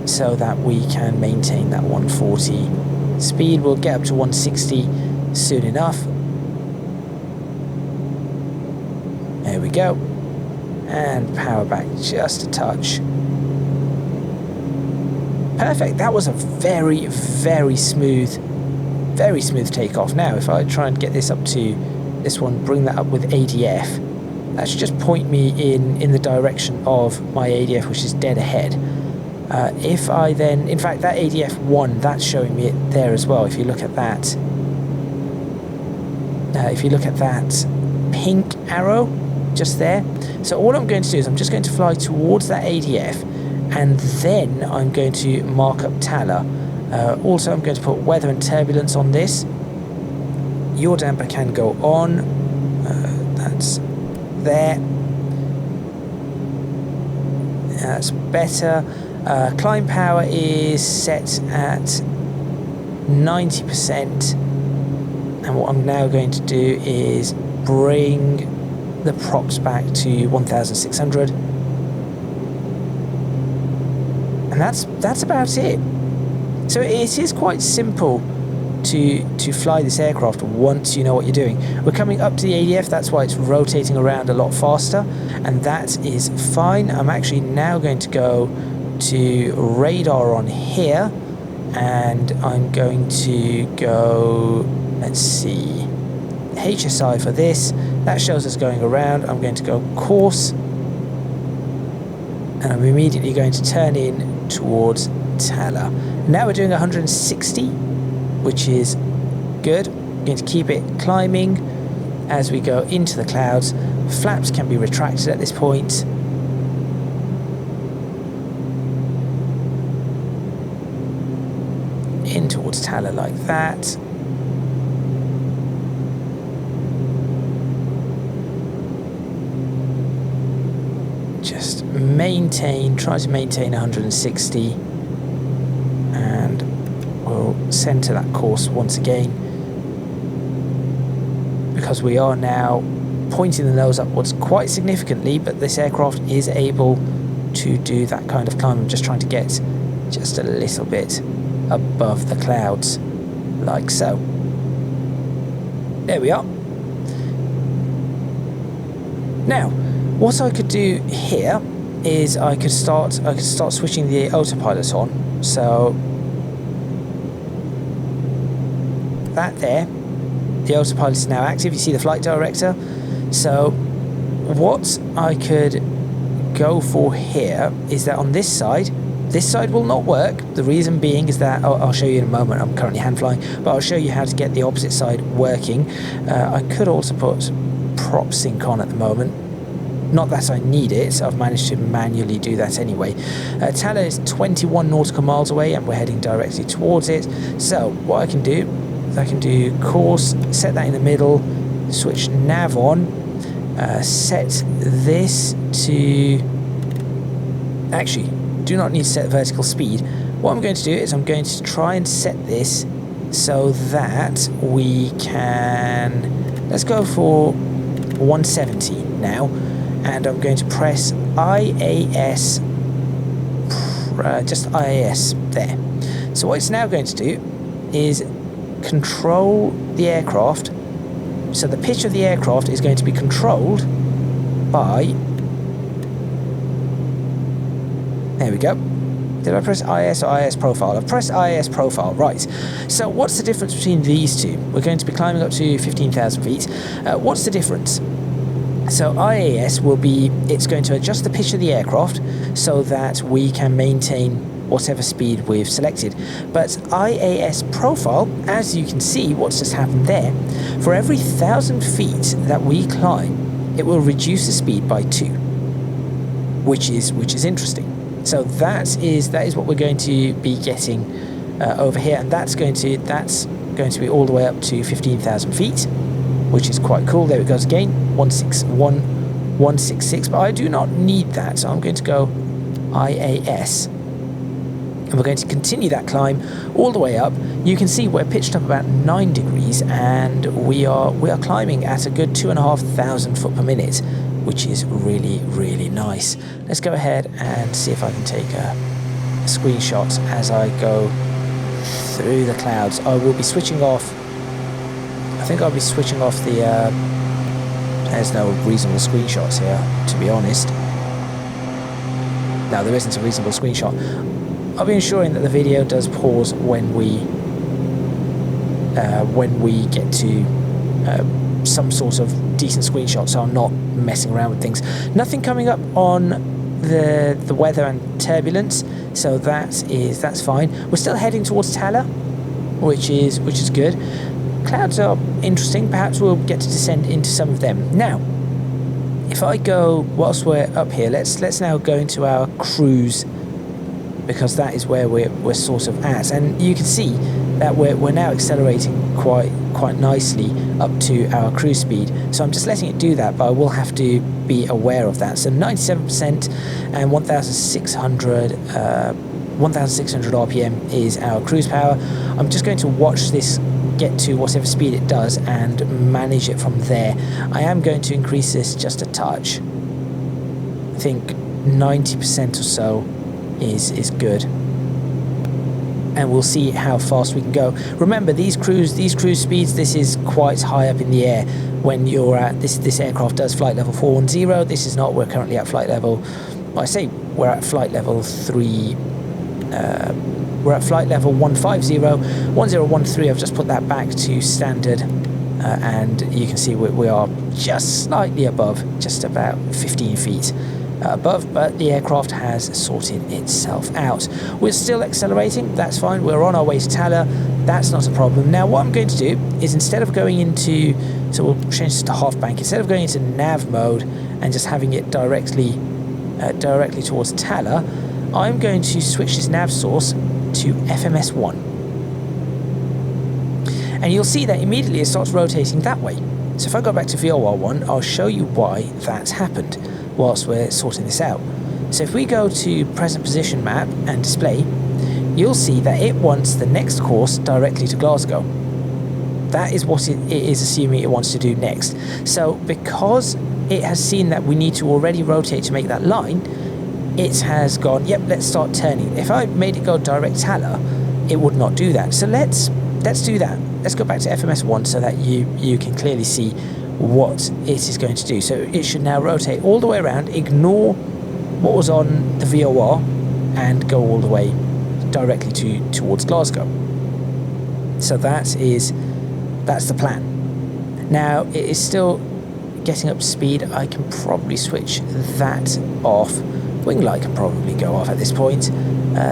so that we can maintain that 140 speed. We'll get up to 160 soon enough. There we go. And power back just a touch. Perfect. That was a very, very smooth takeoff. Now, if I try and get this up to this one, bring that up with ADF. That should just point me in the direction of my ADF, which is dead ahead. If I then, in fact, that ADF 1, that's showing me it there as well. If you look at that, pink arrow just there. So all I'm going to do is I'm just going to fly towards that ADF, and then I'm going to mark up Tala. Also, I'm going to put weather and turbulence on this. Yaw damper can go on. That's there. That's better. Climb power is set at 90%, and what I'm now going to do is bring the props back to 1,600, and that's about it. So it is quite simple to fly this aircraft once you know what you're doing. We're coming up to the ADF, that's why it's rotating around a lot faster, and that is fine. I'm actually now going to go to radar on here, and I'm going to go, let's see, HSI for this. That shows us going around. I'm going to go course, and I'm immediately going to turn in towards Tala. Now we're doing 160, which is good. I'm going to keep it climbing as we go into the clouds. Flaps can be retracted at this point. In towards Tala like that. just try to maintain 160, and we'll center that course once again, because we are now pointing the nose upwards quite significantly, but this aircraft is able to do that kind of climb. I'm just trying to get just a little bit above the clouds, like so. There we are. Now, what I could do here is I could start switching the autopilot on. So that there, the autopilot is now active. You see the flight director. So what I could go for here is that on this side will not work. The reason being is that I'll show you in a moment. I'm currently hand flying, but I'll show you how to get the opposite side working. I could also put prop sync on at the moment. Not that I need it, I've managed to manually do that anyway. Tala is 21 nautical miles away and we're heading directly towards it. So what I can do course, set that in the middle, switch nav on, set this to... Actually, do not need to set vertical speed. What I'm going to do is I'm going to try and set this so that we can... Let's go for 170 now, and I'm going to press IAS, just IAS there. So what it's now going to do is control the aircraft. So the pitch of the aircraft is going to be controlled by... There we go. Did I press IS or IS profile? I've pressed IS profile, right. So what's the difference between these two? We're going to be climbing up to 15,000 feet. What's the difference? So IAS will be, it's going to adjust the pitch of the aircraft so that we can maintain whatever speed we've selected. But IAS profile, as you can see what's just happened there, for every 1,000 feet that we climb, it will reduce the speed by 2, which is interesting. So that is what we're going to be getting over here, and that's going to be all the way up to 15,000 feet, which is quite cool. There it goes again, 161, 166, but I do not need that, so I'm going to go IAS, and we're going to continue that climb all the way up. You can see we're pitched up about 9 degrees, and we are climbing at a good 2,500 foot per minute, which is really, really nice. Let's go ahead and see if I can take a screenshot as I go through the clouds. I will be switching off, I think I'll be switching off the, there's no reasonable screenshots here, to be honest. No, there isn't a reasonable screenshot. I'll be ensuring that the video does pause when we get to some sort of decent screenshot, so I'm not messing around with things. Nothing coming up on the weather and turbulence, so that's fine. We're still heading towards Tala, which is good. Clouds are interesting. Perhaps we'll get to descend into some of them. Now, if I go whilst we're up here, let's now go into our cruise, because that is where we're sort of at, and you can see that we're now accelerating quite nicely up to our cruise speed. So I'm just letting it do that, but I will have to be aware of that. So 97% and 1,600 RPM is our cruise power. I'm just going to watch this get to whatever speed it does and manage it from there. I am going to increase this just a touch. I think 90% or so is good, and we'll see how fast we can go. Remember, these cruise speeds, this is quite high up in the air when you're at this aircraft does flight level 410. This is not. We're currently at flight level, well, I say we're at flight level 3, we're at flight level 150, 1013. I've just put that back to standard, and you can see we are just slightly above, just about 15 feet above, but the aircraft has sorted itself out. We're still accelerating, that's fine. We're on our way to Tala, that's not a problem. Now what I'm going to do is, instead of going into, so we'll change this to half bank, instead of going into nav mode and just having it directly towards Tala, I'm going to switch this nav source to FMS1, and you'll see that immediately it starts rotating that way. So if I go back to VLR1, I'll show you why that's happened. whilst we're sorting this out. So if we go to present position map and display, you'll see that it wants the next course directly to Glasgow. That is what it is assuming it wants to do next. So because it has seen that we need to already rotate to make that line, it has gone, yep, let's start turning. If I made it go direct Taller, it would not do that. So let's do that. Let's go back to FMS1 so that you can clearly see what it is going to do. So it should now rotate all the way around, ignore what was on the VOR, and go all the way directly towards Glasgow. So that's the plan. Now it is still getting up to speed. I can probably switch that off. Wing light can probably go off at this point.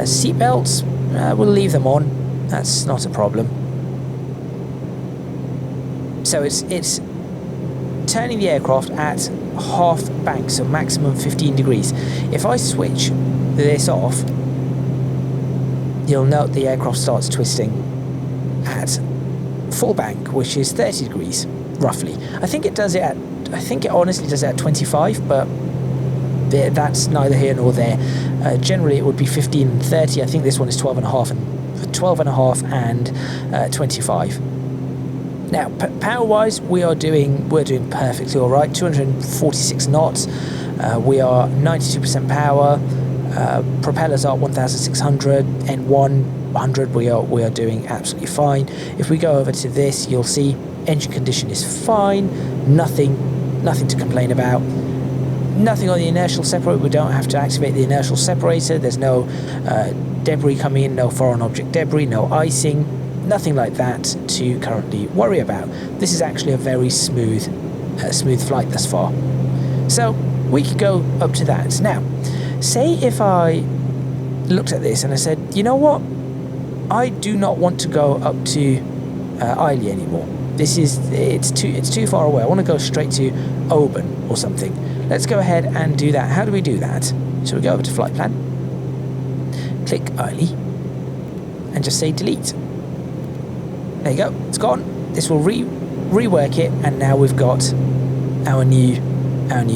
Seat belts, we'll leave them on. That's not a problem. So it's turning the aircraft at half bank, so maximum 15 degrees. If I switch this off, you'll note the aircraft starts twisting at full bank, which is 30 degrees roughly. I think it honestly does it at 25, but that's neither here nor there. Generally it would be 15 and 30. I think this one is 12 and a half and 25. Now power wise, we're doing perfectly all right. 246 knots. We are 92% power. Propellers are 1600, N1 100. We are doing absolutely fine. If we go over to this, you'll see engine condition is fine. Nothing to complain about. Nothing on the inertial separator. We don't have to activate the inertial separator. There's no debris coming in, no foreign object debris, no icing, nothing like that to currently worry about. This is actually a very smooth flight thus far. So we could go up to that. Now, say if I looked at this and I said, you know what? I do not want to go up to Ely anymore. It's too far away. I want to go straight to Oban or something. Let's go ahead and do that. How do we do that? So we go over to flight plan, click Ely, and just say delete. There you go. It's gone. This will rework it, and now we've got our new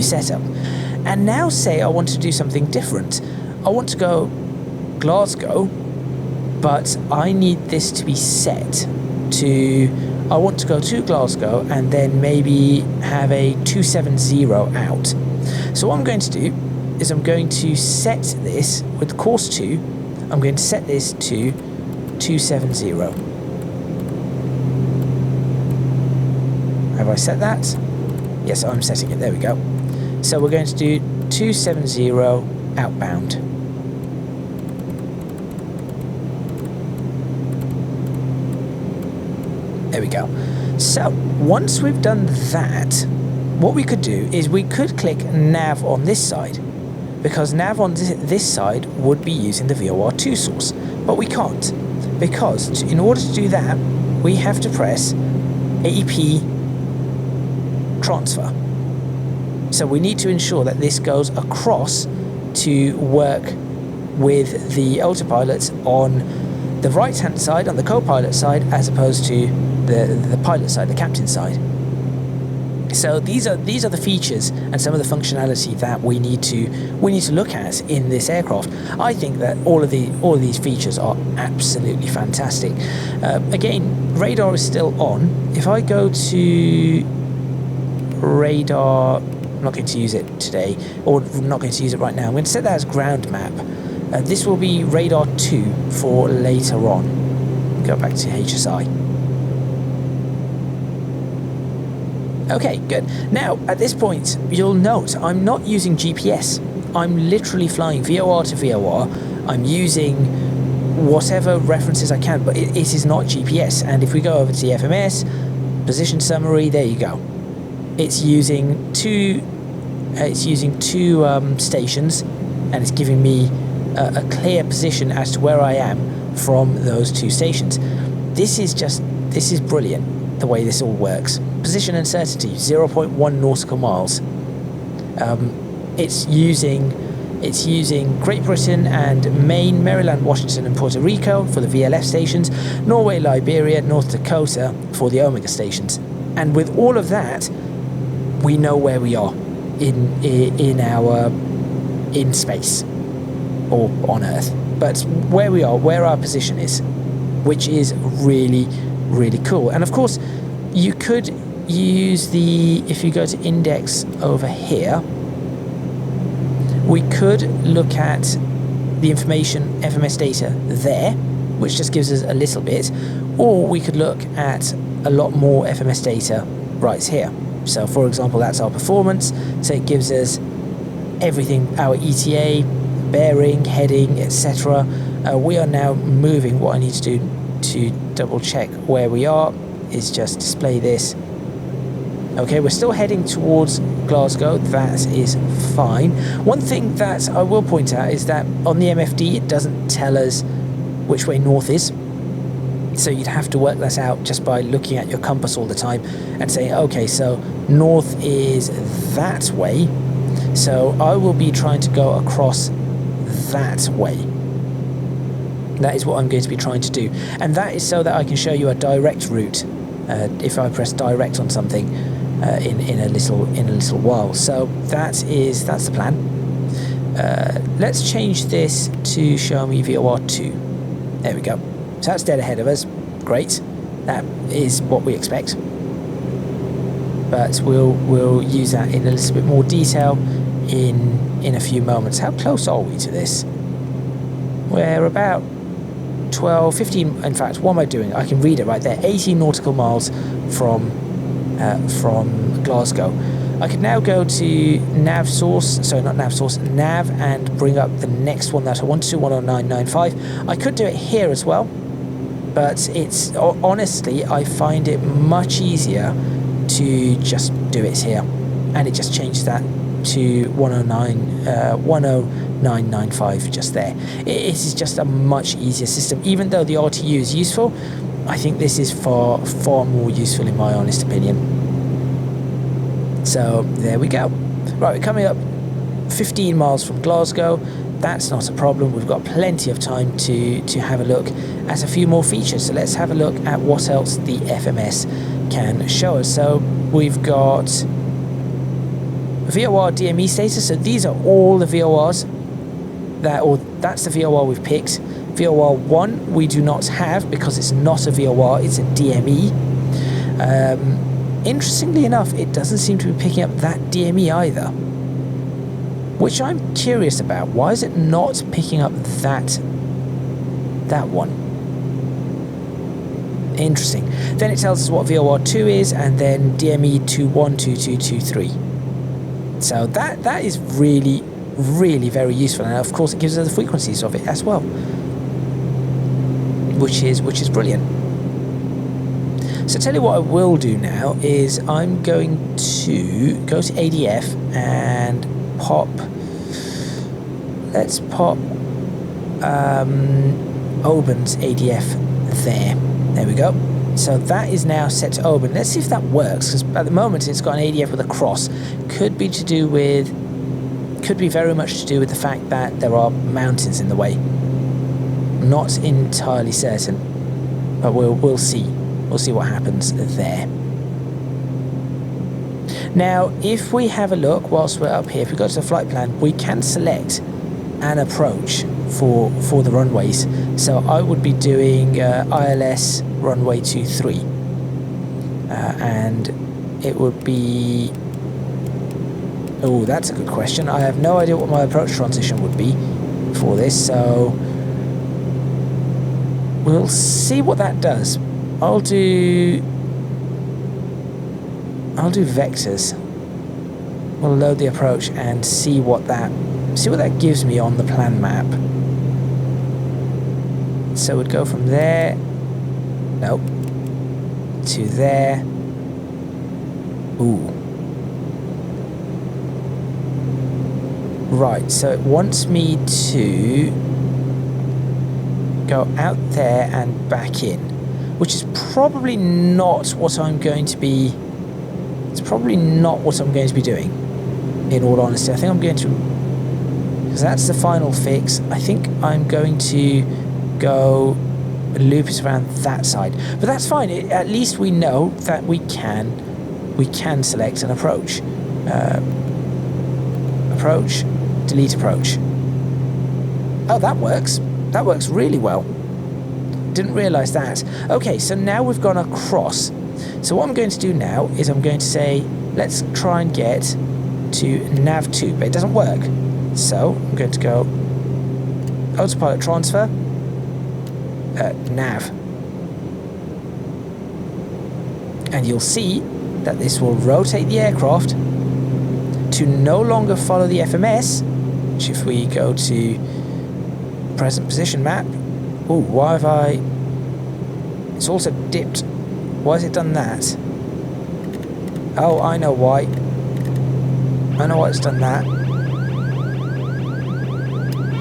setup. And now say I want to do something different. I want to go Glasgow, but I need this to be set to, I want to go to Glasgow and then maybe have a 270 out. So what I'm going to do is I'm going to set this with course 2, I'm going to set this to 270. Have I set that? Yes, I'm setting it. There we go. So we're going to do 270 outbound. There we go. So once we've done that, what we could do is we could click nav on this side, because nav on this side would be using the VOR2 source, but we can't, because in order to do that we have to press AEP transfer. So we need to ensure that this goes across to work with the Autopilot on the right hand side, on the co-pilot side, as opposed to the pilot side, the captain side. So these are the features and some of the functionality that we need to look at in this aircraft. I think that all of these features are absolutely fantastic. Again, radar is still on. If I go to radar, I'm not going to use it today, or I'm not going to use it right now. I'm going to set that as ground map. This will be radar 2 for later on. Go back to HSI. Okay, good. Now, at this point, you'll note I'm not using GPS. I'm literally flying VOR to VOR. I'm using whatever references I can, but it is not GPS. And if we go over to the FMS, position summary, there you go. It's using two stations, and it's giving me a clear position as to where I am from those 2 stations. This is brilliant, the way this all works. Position uncertainty, 0.1 nautical miles. It's using Great Britain and Maine, Maryland, Washington and Puerto Rico for the VLF stations, Norway, Liberia, North Dakota for the Omega stations. And with all of that, we know where we are. in space or on Earth, but where we are, where our position is, which is really, really cool. And of course, you could use if you go to index over here, we could look at the information FMS data there, which just gives us a little bit, or we could look at a lot more FMS data right here. So for example, that's our performance, so it gives us everything, our ETA, bearing, heading, etc. We are now moving. What I need to do to double check where we are is just display this. Okay, we're still heading towards Glasgow. That is fine. One thing that I will point out is that on the MFD it doesn't tell us which way north is, so you'd have to work that out just by looking at your compass all the time and saying, okay, so north is that way, so I will be trying to go across that way. That is what I'm going to be trying to do, and that is so that I can show you a direct route if I press direct on something in a little while. So that's the plan. Let's change this to show me VOR2. There we go. So that's dead ahead of us. Great. That is what we expect. But we'll use that in a little bit more detail in a few moments. How close are we to this? We're about 12, 15, in fact, what am I doing? I can read it right there. 18 nautical miles from Glasgow. I could now go to nav, and bring up the next one that I want to, 109.95. I could do it here as well, but it's honestly, I find it much easier to just do it here, and it just changes that to 109.95 just there. It is just a much easier system. Even though the RTU is useful, I think this is far more useful in my honest opinion. So there we go. Right, we're coming up 15 miles from Glasgow. That's not a problem. We've got plenty of time to have a look at a few more features. So let's have a look at what else the FMS can show us. So we've got VOR DME status. So these are all the VORs that's the VOR we've picked. VOR 1 we do not have because it's not a VOR, it's a DME. Interestingly enough, it doesn't seem to be picking up that DME either, which I'm curious about. Why is it not picking up that one? Interesting. Then it tells us what VOR 2 is, and then DME 212223. So that is really, really very useful, and of course it gives us the frequencies of it as well, which is brilliant. So tell you what I will do now is I'm going to go to ADF and let's pop Oban's ADF there. There we go. So that is now set to Oban. Let's see if that works, because at the moment it's got an ADF with a cross. Could be very much to do with the fact that there are mountains in the way. Not entirely certain, but we'll see. We'll see what happens there. Now, if we have a look whilst we're up here, if we go to the flight plan, we can select an approach for the runways. So I would be doing ILS runway 23, and it would be. Oh, that's a good question. I have no idea what my approach transition would be for this, so we'll see what that does. I'll do vectors. We'll load the approach and see what that gives me on the plan map. So we'd go from there, nope, to there. Ooh. Right, so it wants me to go out there and back in, which is probably not what I'm going to be. It's probably not what I'm going to be doing, in all honesty. I think I'm going to, because that's the final fix, I think I'm going to go loop it around that side. But that's fine. At least we know that we can select an approach. approach, delete approach. Oh, that works. That works really well. Didn't realise that. Okay, so now we've gone across. So what I'm going to do now is I'm going to say, let's try and get to nav 2, but it doesn't work. So I'm going to go autopilot transfer, nav. And you'll see that this will rotate the aircraft to no longer follow the FMS, which if we go to present position map, oh, why have I, it's also dipped. Why has it done that? Oh, I know why. I know why it's done that.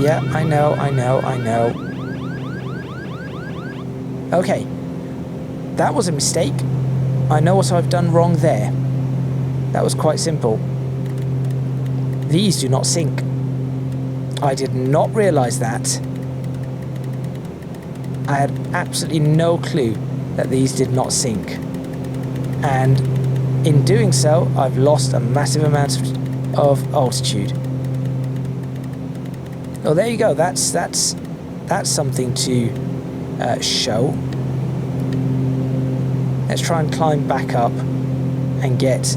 Yeah, I know. Okay, that was a mistake. I know what I've done wrong there. That was quite simple. These do not sync. I did not realise that. I had absolutely no clue that these did not sync. And in doing so, I've lost a massive amount of altitude. Well, there you go. That's something to show. Let's try and climb back up and get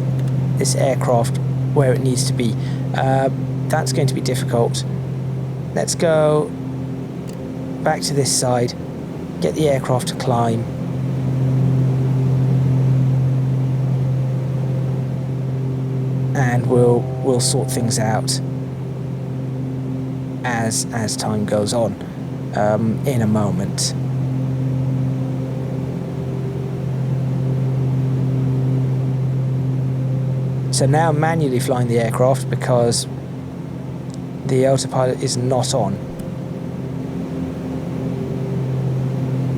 this aircraft where it needs to be. That's going to be difficult. Let's go back to this side, get the aircraft to climb. And we'll sort things out as time goes on in a moment. So now I'm manually flying the aircraft because the autopilot is not on.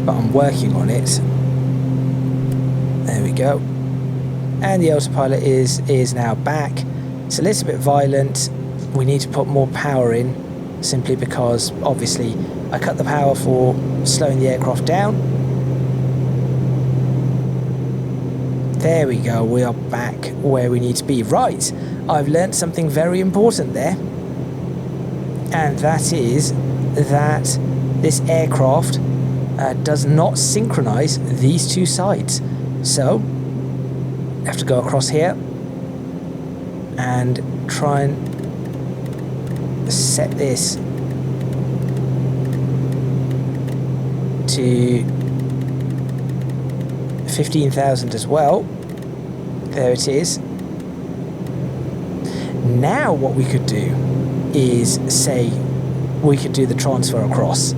But I'm working on it. There we go. And the autopilot is now back. It's a little bit violent. We need to put more power in, simply because obviously I cut the power for slowing the aircraft down. There we go, we are back where we need to be. Right, I've learnt something very important there. And that is that this aircraft does not synchronize these two sides. So I have to go across here and try and set this to 15,000 as well. There it is. Now what we could do is say we could do the transfer across.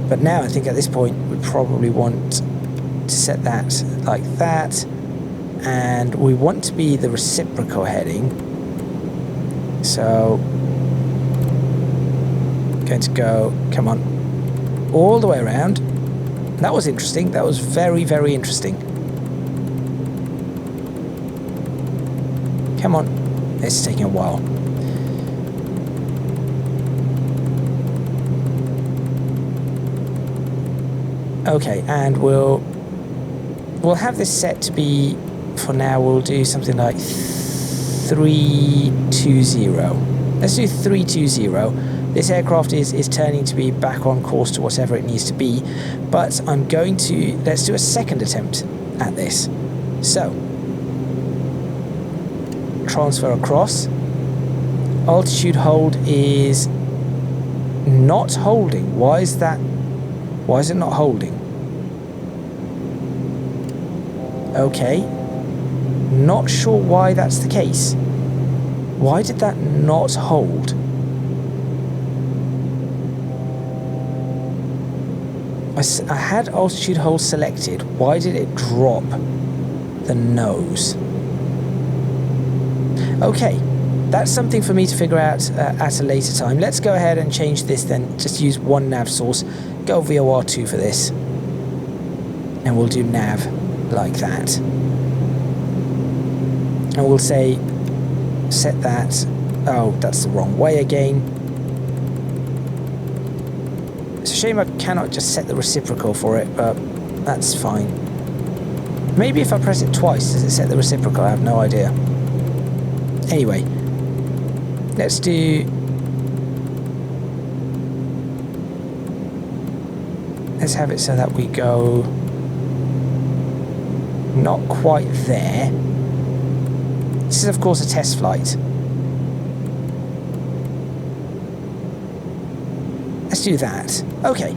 But now I think at this point we probably want to set that like that. And we want to be the reciprocal heading. So going to go, come on, all the way around. That was interesting. That was very, very interesting. Come on. This is taking a while. Okay, and we'll have this set to be, for now, we'll do something like 320. Let's do 320. This aircraft is turning to be back on course to whatever it needs to be, but I'm going to, let's do a second attempt at this. So, transfer across. Altitude hold is not holding. Why is that? Why is it not holding? Okay. Not sure why that's the case. Why did that not hold? I had altitude hold selected. Why did it drop the nose? Okay, that's something for me to figure out at a later time. Let's go ahead and change this then. Just use one nav source. Go VOR2 for this. And we'll do nav like that. And we'll say, set that. Oh, that's the wrong way again. It's a shame I cannot just set the reciprocal for it, but that's fine. Maybe if I press it twice, does it set the reciprocal? I have no idea. Anyway, let's have it so that we go not quite there. This is of course a test flight. Let's do that. Okay,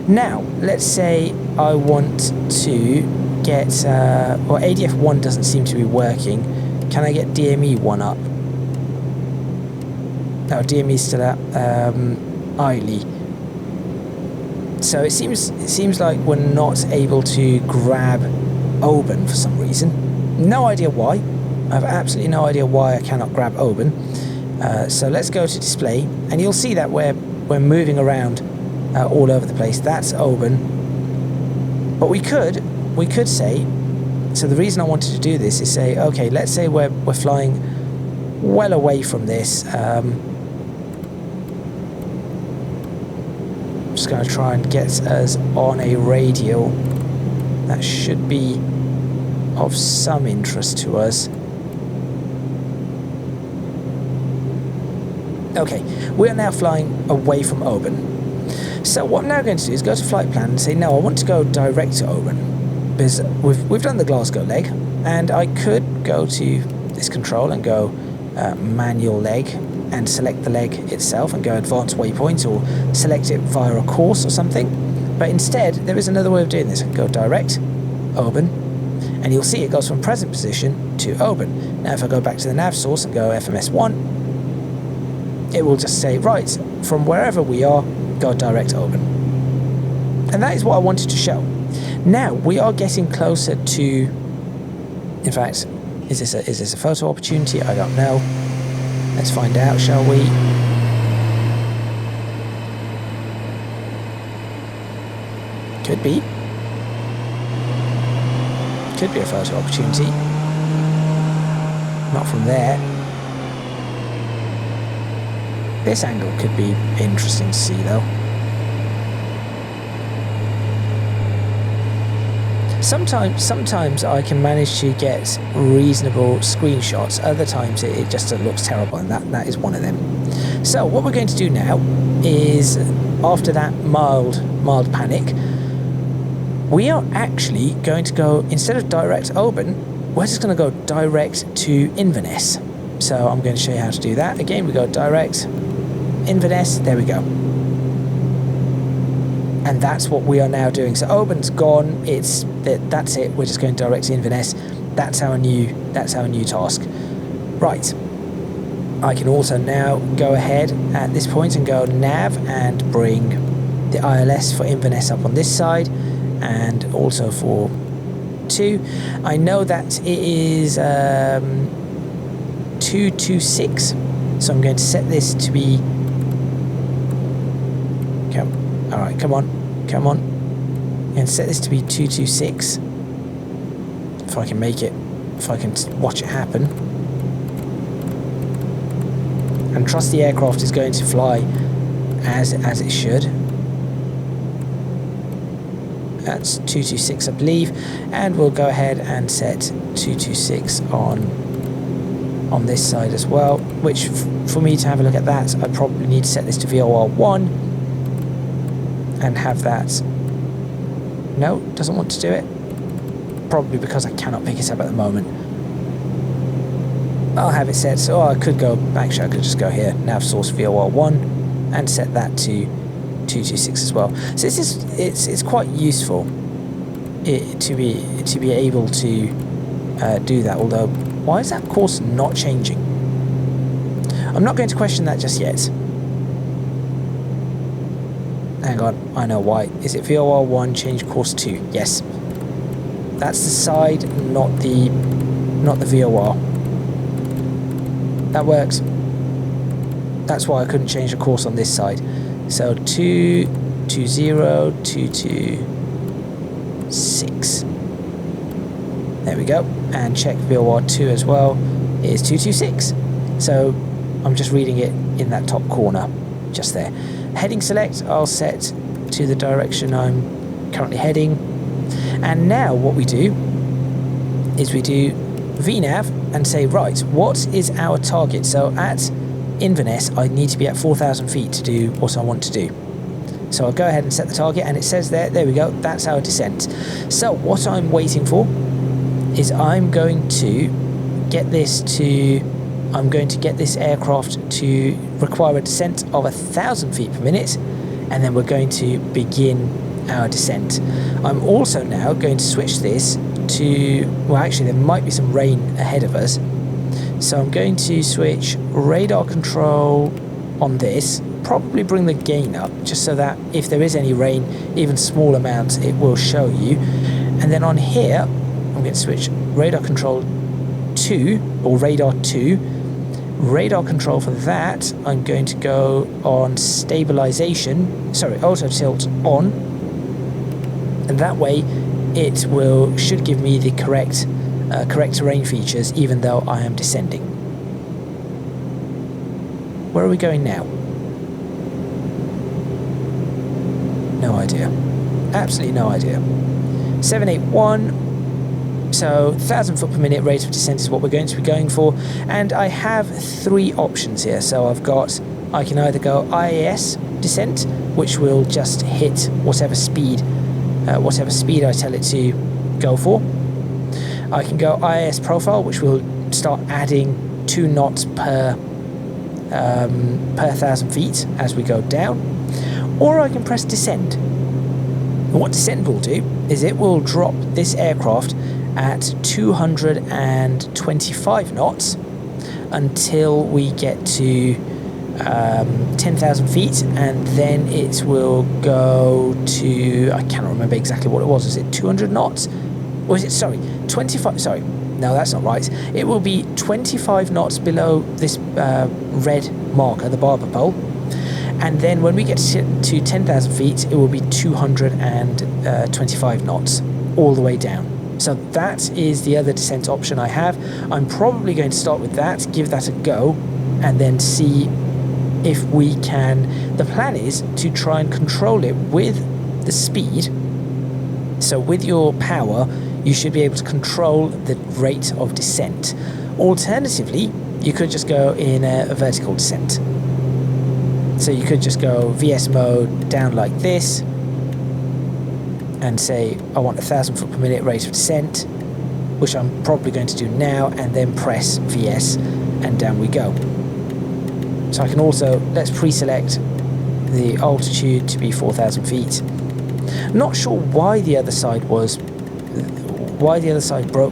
now let's say I want to get well, ADF1 doesn't seem to be working. Can I get DME1 up? No, DME is still at Eiley. So it seems like we're not able to grab Oban for some reason. No idea why. I have absolutely no idea why I cannot grab Oban. So let's go to display, and you'll see that we're moving around all over the place. That's Oban. But we could say, so the reason I wanted to do this is say, okay, let's say we're flying well away from this. Just going to try and get us on a radial that should be of some interest to us. Okay, we are now flying away from Oban. So what I'm now going to do is go to flight plan and say, no, I want to go direct to Oban, because we've done the Glasgow leg, and I could go to this control and go manual leg and select the leg itself and go advanced waypoints, or select it via a course or something. But instead, there is another way of doing this. I can go direct, Oban, and you'll see it goes from present position to Oban. Now if I go back to the nav source and go FMS1, it will just say, right, from wherever we are, go direct Oban. And that is what I wanted to show. Now we are getting closer to, in fact, is this a photo opportunity? I don't know. Let's find out, shall we? Could be. Could be a photo opportunity. Not from there. This angle could be interesting to see though. Sometimes I can manage to get reasonable screenshots. Other times it just looks terrible, and that is one of them. So what we're going to do now is, after that mild panic, we are actually going to go, instead of direct Oban, we're just going to go direct to Inverness. So I'm going to show you how to do that. Again, we go direct Inverness, there we go. And that's what we are now doing. So Oban's gone, that's it, we're just going direct to Inverness. That's our new task. Right. I can also now go ahead at this point and go nav and bring the ILS for Inverness up on this side, and also for 2. I know that it is 226, so I'm going to set this to be, alright, come on, and set this to be 226, if I can make it, if I can watch it happen, and trust the aircraft is going to fly as it should. That's 226, I believe, and we'll go ahead and set 226 on this side as well, which for me to have a look at that, I probably need to set this to VOR1 and have that. No, doesn't want to do it, probably because I cannot pick it up at the moment. I'll have it set, so I could go, actually I could just go here, nav source VOR1, and set that to 226 as well. So it's quite useful to be able to do that. Although, why is that course not changing? I'm not going to question that just yet. Hang on, I know why. Is it VOR1 change course 2? Yes, that's the side, not the VOR. That works. That's why I couldn't change the course on this side. So 220, 226. There we go. And check VOR2 as well is 226. So I'm just reading it in that top corner, just there. Heading select, I'll set to the direction I'm currently heading. And now what we do is we do VNav and say, right, what is our target? So at Inverness, I need to be at 4,000 feet to do what I want to do. So I'll go ahead and set the target, and it says there we go, that's our descent. So what I'm waiting for is I'm going to get this aircraft to require a descent of 1,000 feet per minute, and then we're going to begin our descent. I'm also now going to switch this to, well actually there might be some rain ahead of us, so I'm going to switch radar control on this, probably bring the gain up just so that if there is any rain, even small amounts, it will show you. And then on here I'm going to switch radar control 2 or radar 2. Radar control for that I'm going to go on stabilization, sorry, auto tilt on, and that way it should give me the correct terrain features even though I am descending. Where are we going now? No idea. Absolutely no idea. 781. So 1,000 foot per minute rate of descent is what we're going to be going for. And I have 3 options here. So I can either go IAS descent, which will just hit whatever speed I tell it to go for. I can go IAS profile, which will start adding 2 knots per 1,000 feet as we go down, or I can press descend. What descend will do is it will drop this aircraft at 225 knots until we get to 10,000 feet, and then it will go to, I cannot remember exactly what it was. Is it 200 knots? Or is it, sorry, 25, sorry, no, that's not right. It will be 25 knots below this red marker, the barber pole. And then when we get to 10,000 feet, it will be 225 knots all the way down. So that is the other descent option I have. I'm probably going to start with that, give that a go, and then see if we can. The plan is to try and control it with the speed. So with your power, you should be able to control the rate of descent. Alternatively, you could just go in a vertical descent. So you could just go VS mode down like this and say I want 1,000 foot per minute rate of descent, which I'm probably going to do now, and then press VS and down we go. So I can also, let's pre-select the altitude to be 4,000 feet. Not sure why the other side broke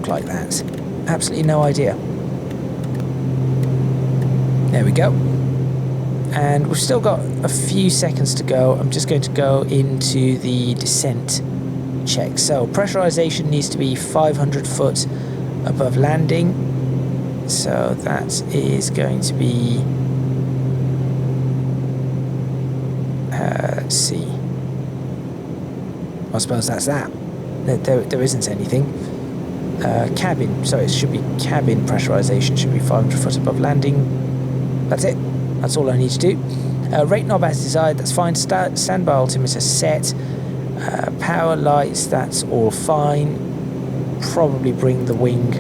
like that. Absolutely no idea. There we go. And we've still got a few seconds to go. I'm just going to go into the descent check. So pressurization needs to be 500 foot above landing. So that is going to be, let's see. I suppose that's that. There isn't anything. Cabin, so it should be cabin pressurization, should be 500 foot above landing. That's it. That's all I need to do. Rate knob as desired, that's fine. Standby altimeter set. Power lights, that's all fine. Probably bring the wing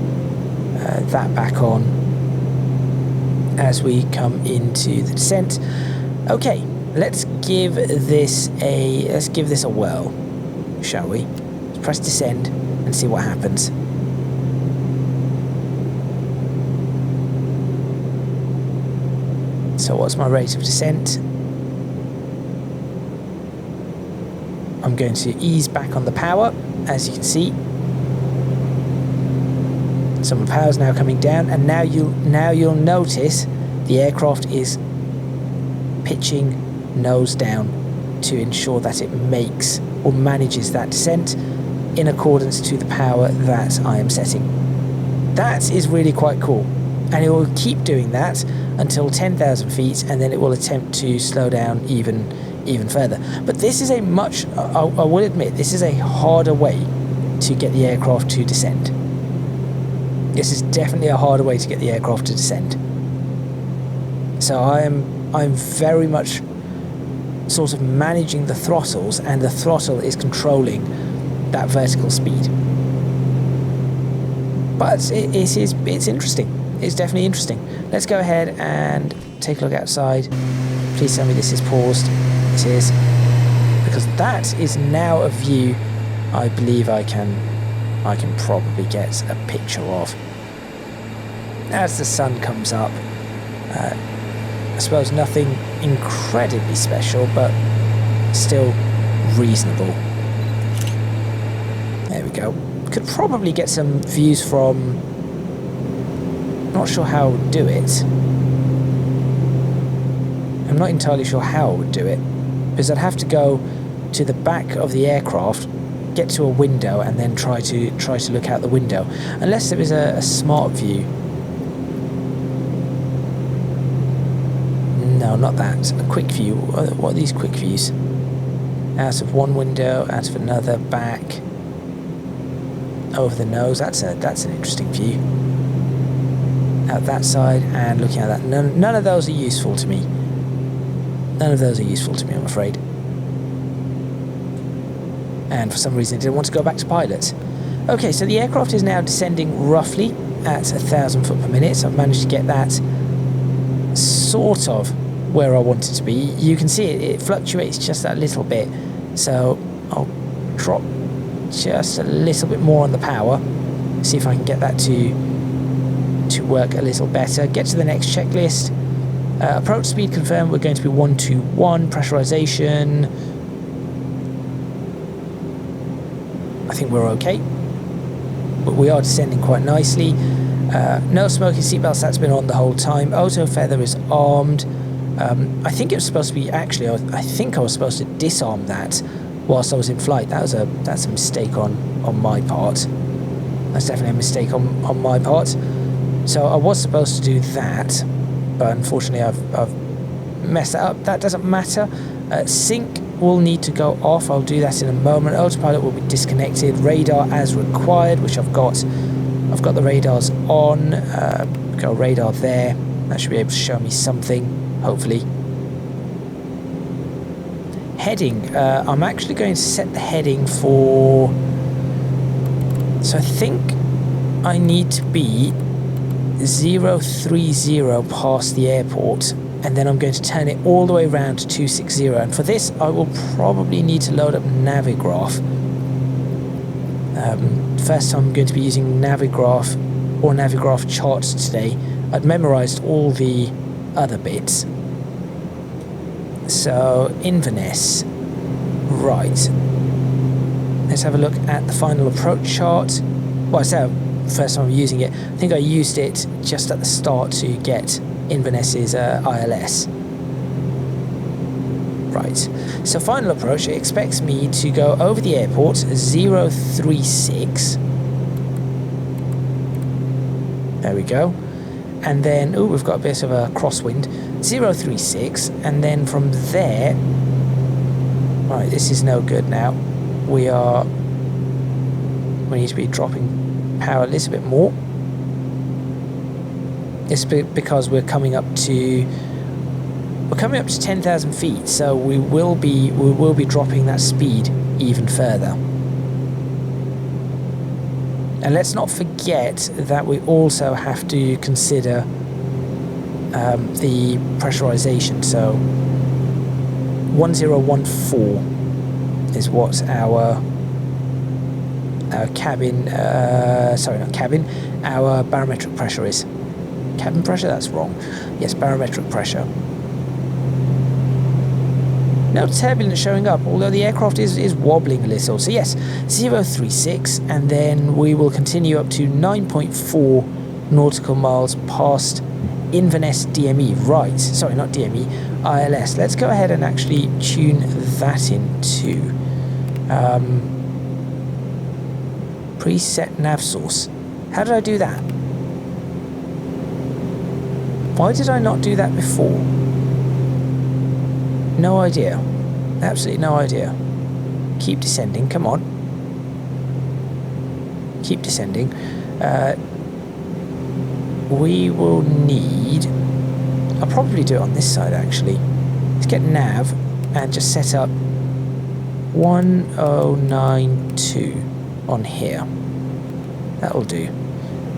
that back on as we come into the descent. Okay, let's give this a whirl, shall we? Let's press descend and see what happens. So what's my rate of descent? I'm going to ease back on the power, as you can see. So my power's now coming down, and now you'll notice the aircraft is pitching nose down to ensure that it makes or manages that descent in accordance to the power that I am setting. That is really quite cool, and it will keep doing that until 10,000 feet, and then it will attempt to slow down even further. But this is I will admit, this is a harder way to get the aircraft to descend. This is definitely a harder way to get the aircraft to descend. So I'm very much sort of managing the throttles, and the throttle is controlling that vertical speed. But it's interesting. It's definitely interesting. Let's go ahead and take a look outside. Please tell me this is paused. It is. Because that is now a view I believe I can probably get a picture of. As the sun comes up, I suppose nothing incredibly special, but still reasonable. There we go. Could probably get some views from... Not sure how I would do it. I'm not entirely sure how I would do it, because I'd have to go to the back of the aircraft, get to a window, and then try to look out the window. Unless there is a smart view. No, not that. A quick view. What are these quick views? Out of one window, out of another, back, over the nose. That's an interesting view. Out that side and looking at that. None of those are useful to me. None of those are useful to me, I'm afraid. And for some reason, I didn't want to go back to pilot. Okay, so the aircraft is now descending roughly at 1,000 foot per minute. So I've managed to get that sort of where I want it to be. You can see it fluctuates just that little bit. So I'll drop just a little bit more on the power. See if I can get that to work a little better. Get to the next checklist. Approach speed confirmed. We're going to be 121. Pressurization. I think we're okay. But we are descending quite nicely. No smoking seatbelts, that's been on the whole time. Auto feather is armed. I think it was supposed to be, actually, I think I was supposed to disarm that whilst I was in flight. That's a mistake on my part. That's definitely a mistake on my part. So I was supposed to do that, but unfortunately I've messed that up. That doesn't matter. Sync will need to go off. I'll do that in a moment. Autopilot will be disconnected. Radar as required, which I've got. I've got the radars on. Got a radar there. That should be able to show me something, hopefully. Heading. I'm actually going to set the heading for... So I think I need to be 030 past the airport, and then I'm going to turn it all the way around to 260. And for this, I will probably need to load up Navigraph. First time I'm going to be using Navigraph or Navigraph charts today. I'd memorized all the other bits. So, Inverness. Right. Let's have a look at the final approach chart. Well, I say first time I'm using it. I think I used it just at the start to get Inverness's ILS. Right. So final approach, it expects me to go over the airport 036. There we go. And then, oh, we've got a bit of a crosswind. 036, and then from there, right, this is no good now. We need to be dropping power a little bit more. It's because we're coming up to 10,000 feet, so we will be dropping that speed even further. And let's not forget that we also have to consider the pressurization. So 1014 is what our cabin, sorry, not cabin, our barometric pressure is. Cabin pressure? That's wrong. Yes, barometric pressure. No turbulence showing up, although the aircraft is wobbling a little. So yes, 036, and then we will continue up to 9.4 nautical miles past Inverness DME. Right, sorry, not DME, ILS. Let's go ahead and actually tune that in too. Preset nav source. How did I do that? Why did I not do that before? No idea. Absolutely no idea. Keep descending, come on. Keep descending. We will need... I'll probably do it on this side actually. Let's get nav and just set up 1092 on here. That'll do.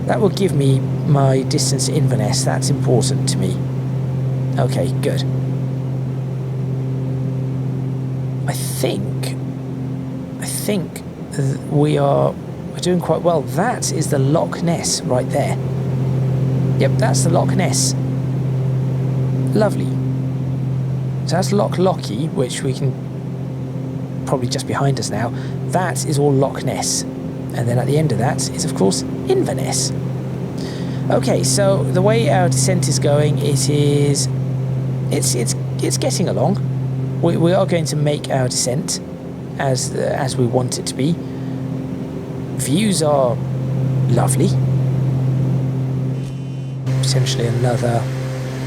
That will give me my distance to Inverness. That's important to me. Okay, good. I think we're doing quite well. That is the Loch Ness right there. Yep, that's the Loch Ness. Lovely. So that's Loch Lochy, which we can probably just behind us now. That is all Loch Ness. And then at the end of that is, of course, Inverness. Okay, so the way our descent is going, it's getting along. We are going to make our descent as we want it to be. Views are lovely. Potentially another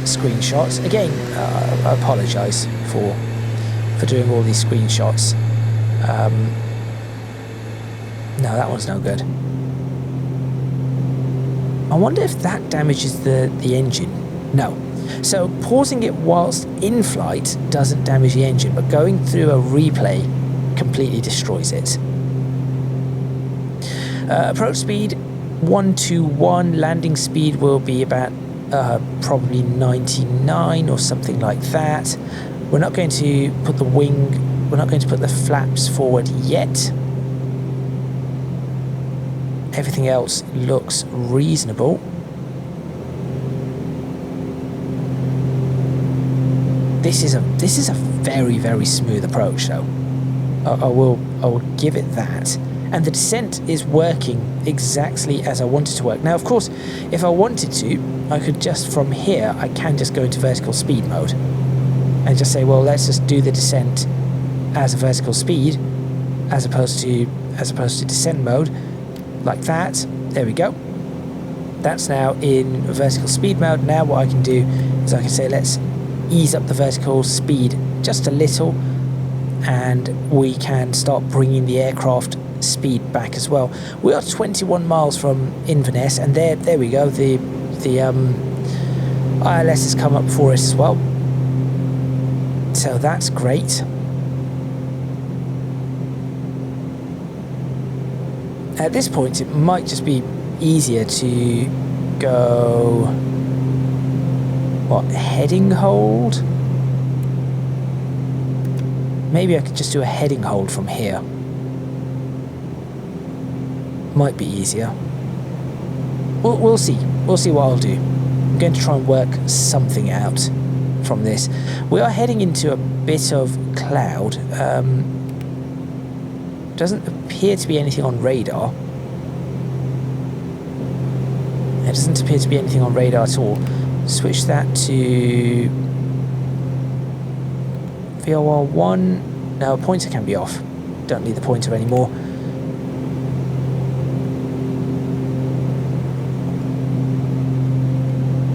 screenshot. Again, I apologise for doing all these screenshots. No, that one's no good. I wonder if that damages the engine. No. So pausing it whilst in flight doesn't damage the engine, but going through a replay completely destroys it. Approach speed 121, landing speed will be about probably 99 or something like that. We're not going to put the flaps forward yet. Everything else looks reasonable. This is a very, very smooth approach, though. I will give it that. And the descent is working exactly as I want it to work. Now, of course, if I wanted to, I could just from here, I can just go into vertical speed mode and just say, well, let's just do the descent as a vertical speed, as opposed to descent mode, like that. There we go. That's now in vertical speed mode. Now what I can do is I can say, let's ease up the vertical speed just a little, and we can start bringing the aircraft speed back as well. We are 21 miles from Inverness, and there we go. The ILS has come up for us as well, so that's great. At this point, it might just be easier to go heading hold. Maybe I could just do a heading hold from here. Might be easier. We'll see. We'll see what I'll do. I'm going to try and work something out from this. We are heading into a bit of cloud. Doesn't appear to be anything on radar. There doesn't appear to be anything on radar at all. Switch that to VOR1. No, pointer can be off. Don't need the pointer anymore.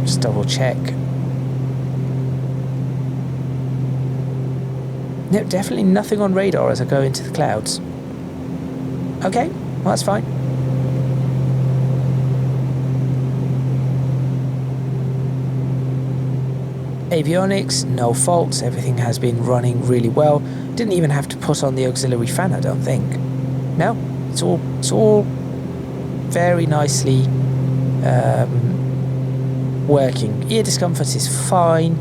Just double check. No, definitely nothing on radar as I go into the clouds. Okay, well, that's fine. Avionics, no faults. Everything has been running really well. Didn't even have to put on the auxiliary fan, I don't think. No, it's all very nicely working. Ear discomfort is fine.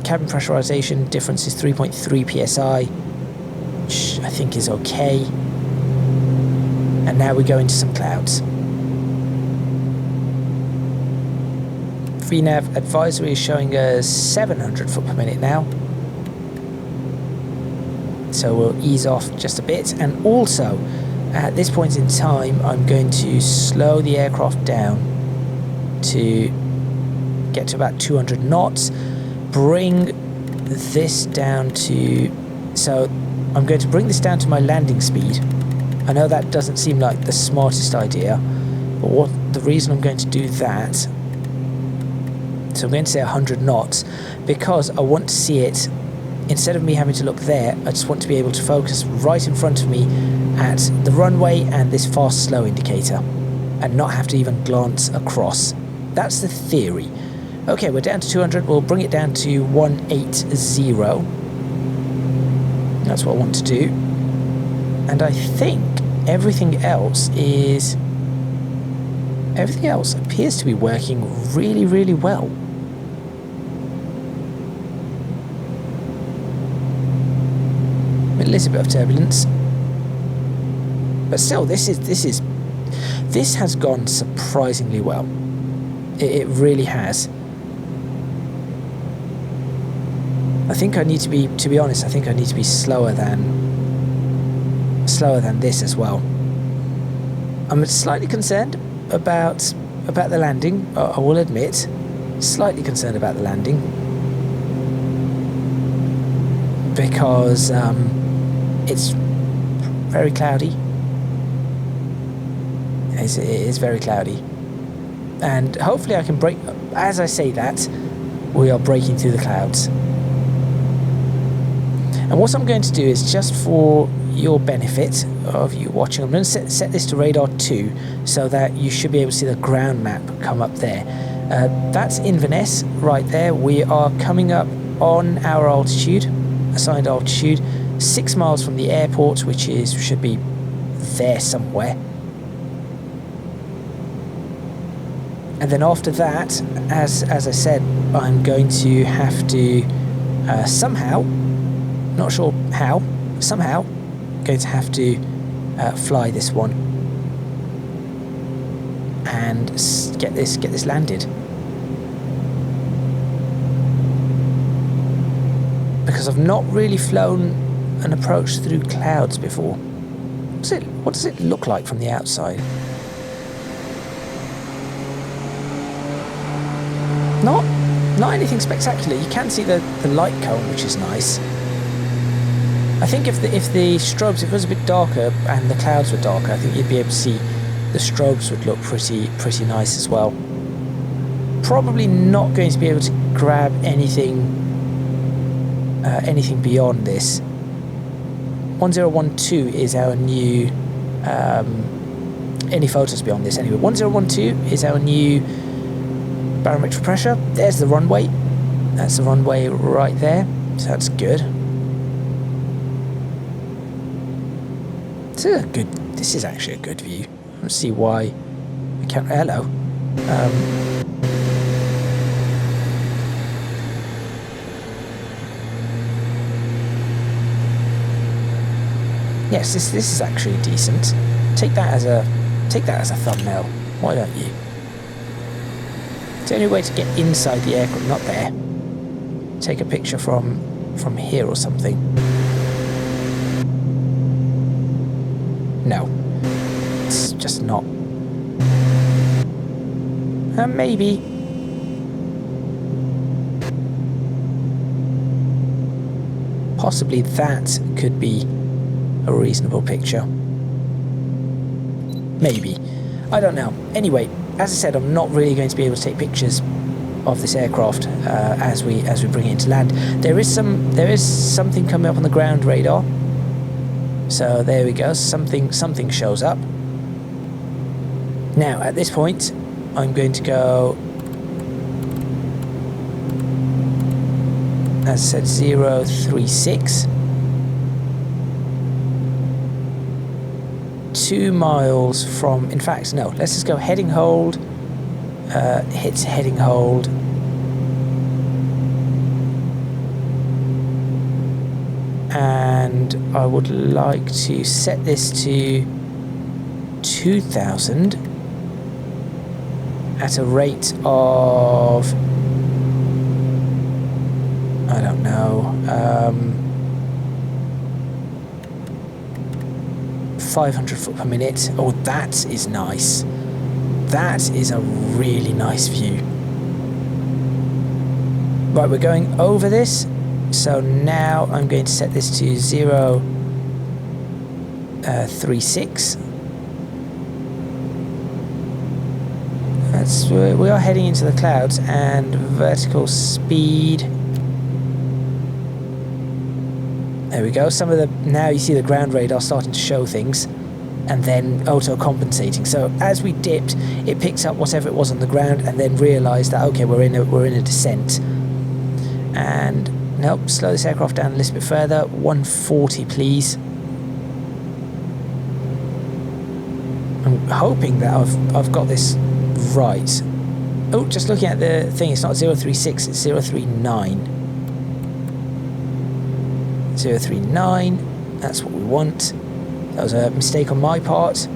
Cabin pressurization difference is 3.3 psi, which I think is okay. And now we go into some clouds. VNAV advisory is showing us 700 foot per minute now. So we'll ease off just a bit. And also, at this point in time, I'm going to slow the aircraft down to get to about 200 knots. Bring this down to... So I'm going to bring this down to my landing speed. I know that doesn't seem like the smartest idea, but the reason I'm going to do that, so I'm going to say 100 knots, because I want to see it, instead of me having to look there, I just want to be able to focus right in front of me at the runway and this fast slow indicator, and not have to even glance across. That's the theory. Okay, we're down to 200, we'll bring it down to 180. That's what I want to do. And I think everything else appears to be working really, really well. a little bit of turbulence, but still, this has gone surprisingly well. It really has. I think I need to be honest, I think I need to be slower than this as well. I'm slightly concerned about the landing. I will admit, slightly concerned about the landing, because it's very cloudy. It is very cloudy, and hopefully I can break. As I say that, we are breaking through the clouds. And what I'm going to do is, just for your benefit of you watching, I'm going to set this to radar 2, so that you should be able to see the ground map come up there. That's Inverness right there. We are coming up on our altitude, assigned altitude, 6 miles from the airport, which should be there somewhere. And then after that, as I said, I'm going to have to somehow, not sure how, somehow going to have to fly this one and get this landed, because I've not really flown an approach through clouds before. What does it look like from the outside? Not anything spectacular. You can see the light cone, which is nice. I think if the strobes, if it was a bit darker and the clouds were darker, I think you'd be able to see the strobes would look pretty nice as well. Probably not going to be able to grab anything beyond this. 1012 is our new any photos beyond this anyway. 1012 is our new barometric pressure. There's the runway. That's the runway right there, so that's good. This is actually a good view. Let's see why we can't. Hello. Yes, this is actually decent. Take that as a thumbnail. Why don't you? It's the only way to get inside the aircraft, not there. Take a picture from here or something. No, it's just not. Maybe. Possibly that could be a reasonable picture. Maybe. I don't know. Anyway, as I said, I'm not really going to be able to take pictures of this aircraft as we bring it into land. There is something coming up on the ground radar. So there we go, something shows up. Now at this point I'm going to go, as I said, 036, 2 miles from, in fact no, let's just go heading hold, hit heading hold, and I would like to set this to 2000 at a rate of, I don't know, 500 foot per minute. Oh, that is nice. That is a really nice view. Right, we're going over this. So now I'm going to set this to 036. We are heading into the clouds, and vertical speed. There we go. Now you see the ground radar starting to show things, and then auto compensating. So as we dipped, it picked up whatever it was on the ground, and then realised that okay, we're in a descent. And nope, slow this aircraft down a little bit further. 140, please. I'm hoping that I've got this right. Oh, just looking at the thing, it's not 036, it's 039. 039, That's what we want. That was a mistake on my part.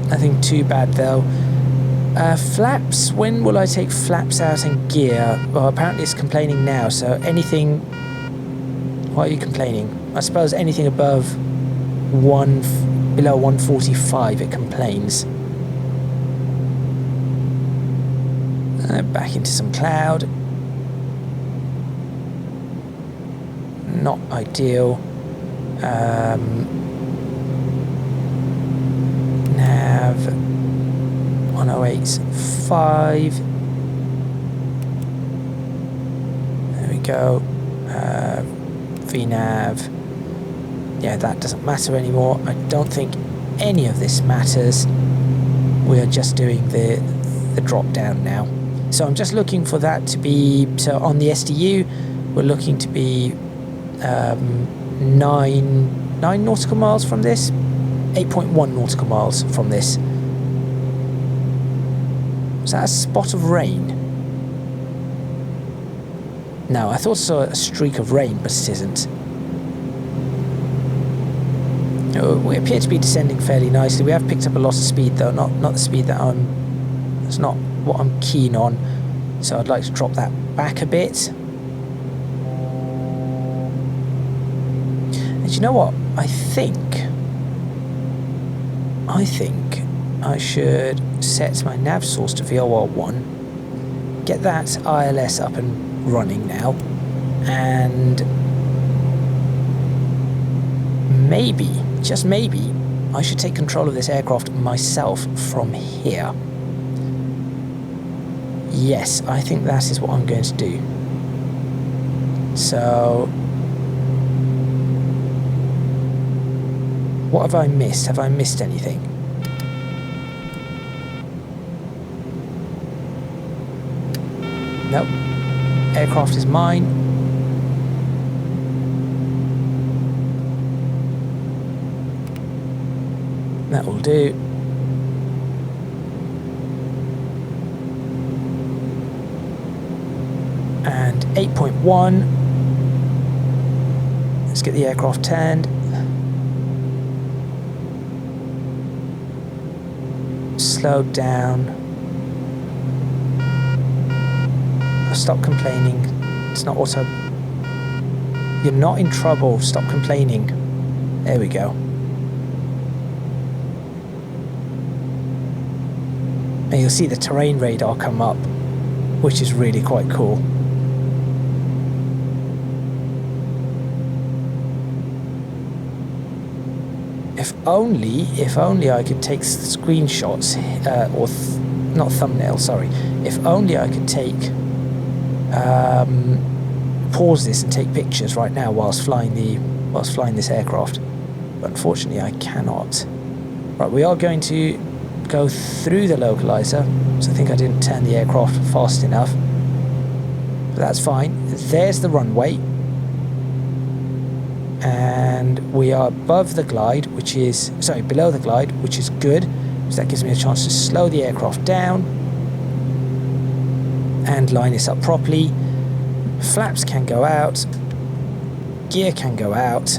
Nothing too bad though. Flaps, when will I take flaps out and gear? Well, apparently it's complaining now, so anything... Why are you complaining? I suppose anything above below 145 it complains. Back into some cloud. Not ideal. Nav 1085. There we go. VNav. Yeah, that doesn't matter anymore. I don't think any of this matters. We are just doing the drop down now. So I'm just looking for that to be, so on the SDU we're looking to be 9 nautical miles from this, 8.1 nautical miles from this. Is that a spot of rain? No, I thought I saw a streak of rain, but it isn't. We appear to be descending fairly nicely. We have picked up a lot of speed though, not the speed that that's not what I'm keen on. So I'd like to drop that back a bit. And you know what? I think I should set my nav source to VOR1, get that ILS up and running now, and maybe, just maybe, I should take control of this aircraft myself from here. Yes, I think that is what I'm going to do. So, what have I missed? Have I missed anything? Nope. Aircraft is mine. That will do. And 8.1. Let's get the aircraft turned. Slow down. Stop complaining. It's not auto. You're not in trouble. Stop complaining. There we go. And you'll see the terrain radar come up, which is really quite cool. If only I could take screenshots, or not thumbnails, sorry. If only I could take, pause this and take pictures right now whilst flying this aircraft. But unfortunately I cannot. Right, we are going to go through the localizer, so I think I didn't turn the aircraft fast enough. But that's fine. There's the runway. And we are above the glide, below the glide, which is good, because that gives me a chance to slow the aircraft down and line this up properly. Flaps can go out, gear can go out,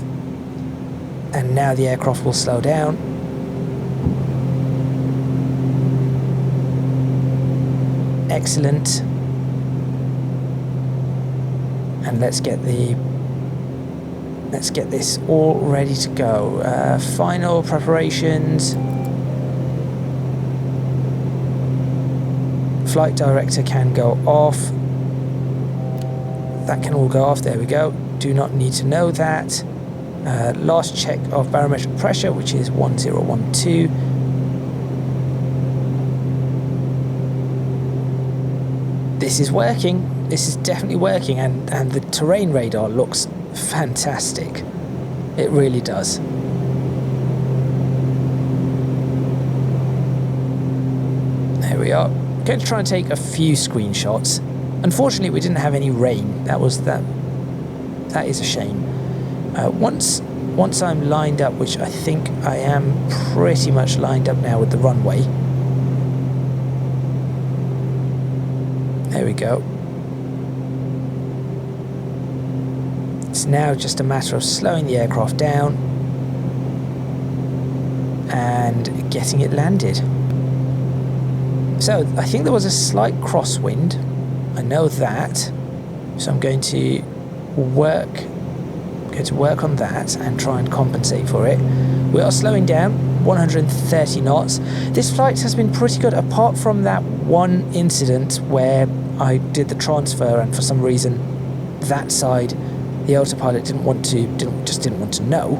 and now the aircraft will slow down. Excellent. And let's get this all ready to go. Final preparations. Flight director can go off. That can all go off. There we go. Do not need to know that. Last check of barometric pressure, which is 1012. This is working. This is definitely working, and the terrain radar looks fantastic. It really does. There we are. I'm going to try and take a few screenshots. Unfortunately, we didn't have any rain. That is a shame. Once I'm lined up, which I think I am pretty much lined up now with the runway. There we go. It's now just a matter of slowing the aircraft down and getting it landed. So I think there was a slight crosswind, I know that, so I'm going to work on that and try and compensate for it. We are slowing down, 130 knots. This flight has been pretty good, apart from that one incident where I did the transfer and for some reason that side the autopilot didn't want to know.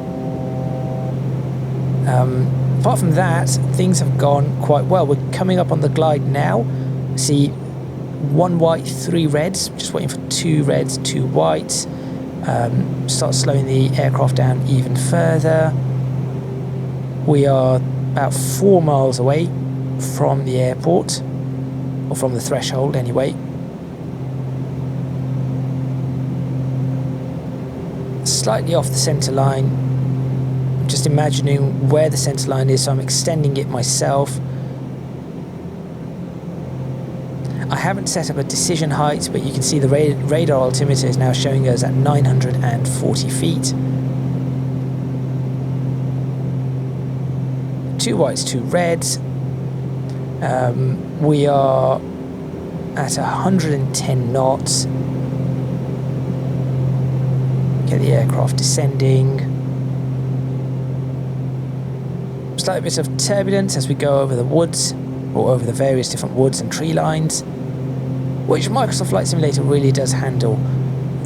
Apart from that, things have gone quite well. We're coming up on the glide now. See, 1 white, 3 reds. Just waiting for 2 reds, 2 whites. Start slowing the aircraft down even further. We are about 4 miles away from the airport, or from the threshold anyway. Slightly off the centre line. Just imagining where the centre line is, so I'm extending it myself. I haven't set up a decision height, but you can see the radar altimeter is now showing us at 940 feet. 2 whites, 2 reds. We are at 110 knots. Get the aircraft descending. Slight bit of turbulence as we go over the woods, or over the various different woods and tree lines, which Microsoft Flight Simulator really does handle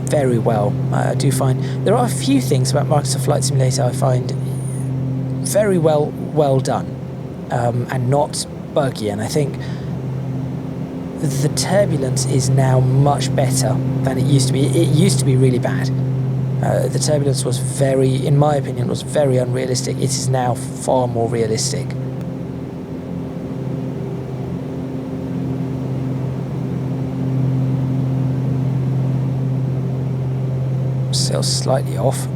very well. I do find there are a few things about Microsoft Flight Simulator I find very well done, and not buggy, and I think the turbulence is now much better than it used to be. It used to be really bad. The turbulence was in my opinion, was very unrealistic. It is now far more realistic. Still slightly off.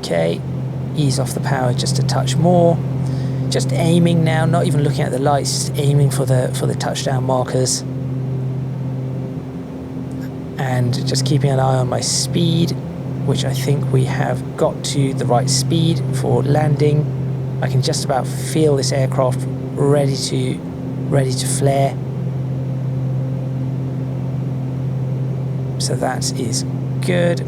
Okay, ease off the power just a touch more. Just aiming now, not even looking at the lights, just aiming for the touchdown markers. And just keeping an eye on my speed, which I think we have got to the right speed for landing. I can just about feel this aircraft ready to flare. So that is good.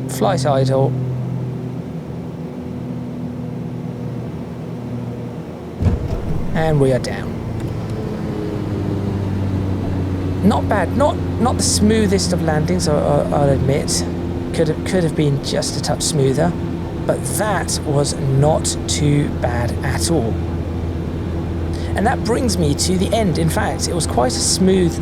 Flight idle. And we are down. Not bad, not the smoothest of landings, I'll admit. Could have been just a touch smoother, but that was not too bad at all. And that brings me to the end. In fact, it was quite a smooth,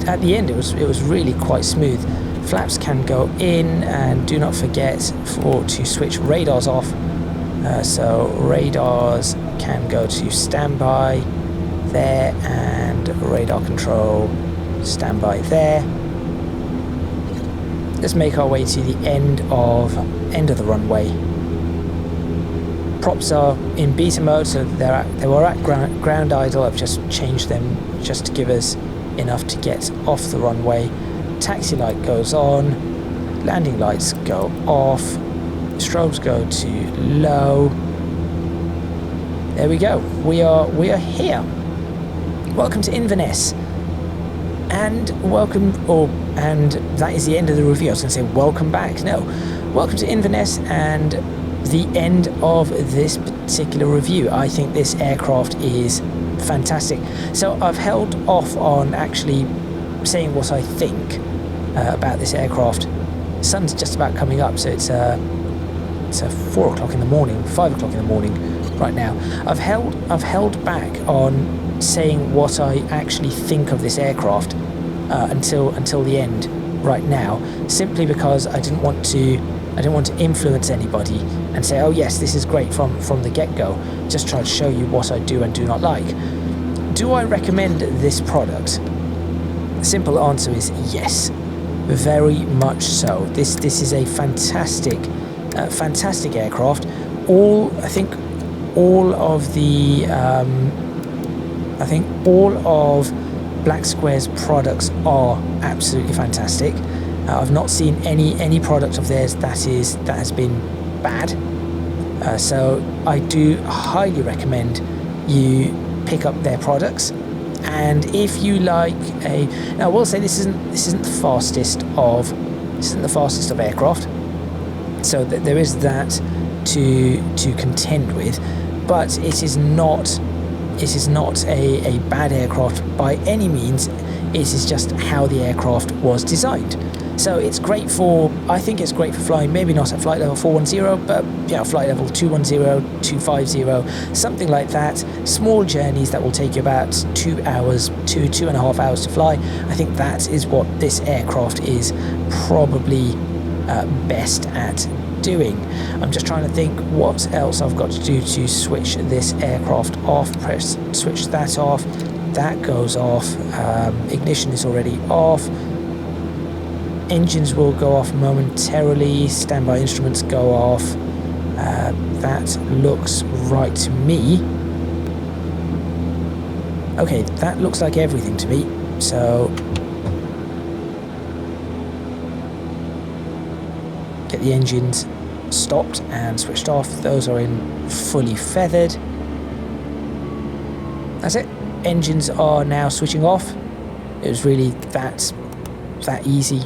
at the end it was really quite smooth. Flaps can go in, and do not forget to switch radars off. So radars can go to standby there, and radar control standby there. Let's make our way to the end of the runway. Props are in beta mode, so they were at ground idle. I've just changed them just to give us enough to get off the runway. Taxi light goes on, landing lights go off, strobes go to low. There we go. We are here. Welcome to Inverness, and and that is the end of the review. I was going to say welcome back. No, welcome to Inverness and the end of this particular review. I think this aircraft is fantastic. So I've held off on actually saying what I think about this aircraft. The sun's just about coming up, so it's 4 o'clock in the morning, 5 o'clock in the morning right now. I've held back on saying what I actually think of this aircraft until the end right now, simply because I didn't want to influence anybody and say, oh yes, this is great from the get-go. Just try to show you what I do and do not like. Do I recommend this product? The simple answer is yes. very much so. This is a fantastic aircraft. I think all of Black Square's products are absolutely fantastic. I've not seen any product of theirs that has been bad. So I do highly recommend you pick up their products. And if you like now I will say this isn't the fastest of aircraft. So there is that to contend with, but it is not a bad aircraft by any means. It is just how the aircraft was designed. So it's great I think it's great for flying, maybe not at flight level 410, but flight level 210, 250, something like that. Small journeys that will take you about 2 hours, 2.5 hours to fly. I think that is what this aircraft is probably best at doing. I'm just trying to think what else I've got to do to switch this aircraft off. Switch that off. That goes off. Ignition is already off. Engines will go off momentarily. Standby instruments go off. That looks right to me. Okay, that looks like everything to me. So get the engines stopped and switched off. Those are in fully feathered. That's it. Engines are now switching off. It was really that easy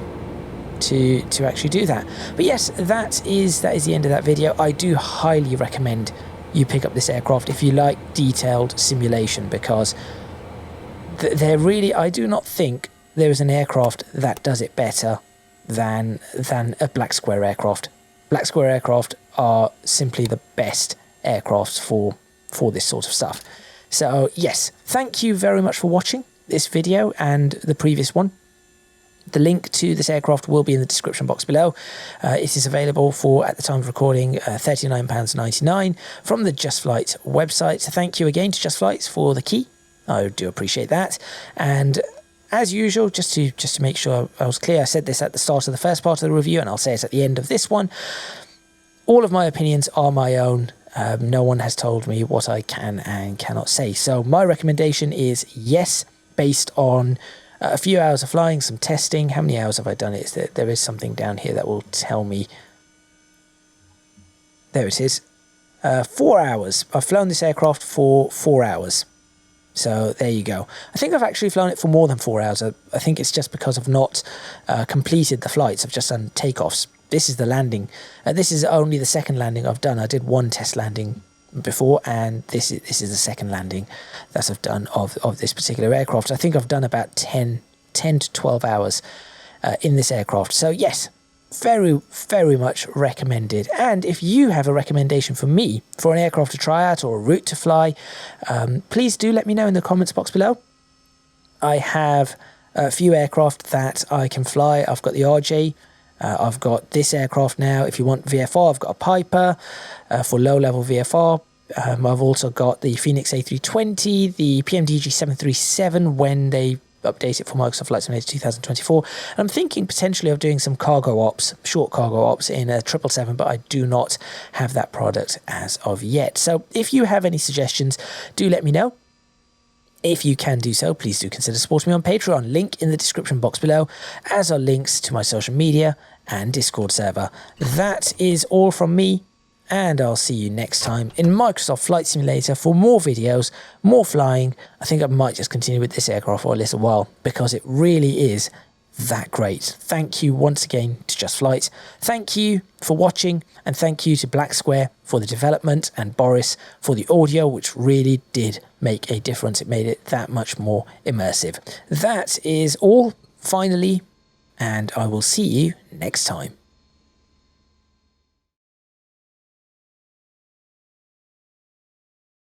to actually do that. But yes, that is the end of that video. I do highly recommend you pick up this aircraft if you like detailed simulation, because I do not think there is an aircraft that does it better than a Black Square aircraft. Black Square aircraft are simply the best aircrafts for this sort of stuff. So yes, thank you very much for watching this video and the previous one. The link to this aircraft will be in the description box below. It is available for, at the time of recording, £39.99 from the Just Flight website. So thank you again to Just Flight for the key. I do appreciate that. And as usual, just to make sure I was clear, I said this at the start of the first part of the review, and I'll say it at the end of this one. All of my opinions are my own. No one has told me what I can and cannot say. So my recommendation is yes, based on a few hours of flying, some testing. How many hours have I done it? There is something down here that will tell me. There it is. 4 hours. I've flown this aircraft for 4 hours. So there you go. I think I've actually flown it for more than 4 hours. I think it's just because I've not completed the flights. I've just done takeoffs. This is the landing. This is only the second landing I've done. I did one test landing before, and this is the second landing that I've done of this particular aircraft. I think I've done about 10 to 12 hours in this aircraft. So yes, very, very much recommended. And if you have a recommendation for me for an aircraft to try out or a route to fly, please do let me know in the comments box below. I have a few aircraft that I can fly. I've got the RJ. I've got this aircraft now. If you want VFR, I've got a Piper for low-level VFR. I've also got the Phoenix A320, the PMDG 737 when they update it for Microsoft Flight Simulator 2024. And I'm thinking potentially of doing some cargo ops, short cargo ops in a 777, but I do not have that product as of yet. So if you have any suggestions, do let me know. If you can do so, please do consider supporting me on Patreon. Link in the description box below, as are links to my social media and Discord server. That is all from me, and I'll see you next time in Microsoft Flight Simulator for more videos, more flying. I think I might just continue with this aircraft for a little while, because it really is that great. Thank you once again to Just Flight. Thank you for watching, and thank you to Black Square for the development and Boris for the audio, which really did make a difference. It made it that much more immersive. That is all, finally, and I will see you next time.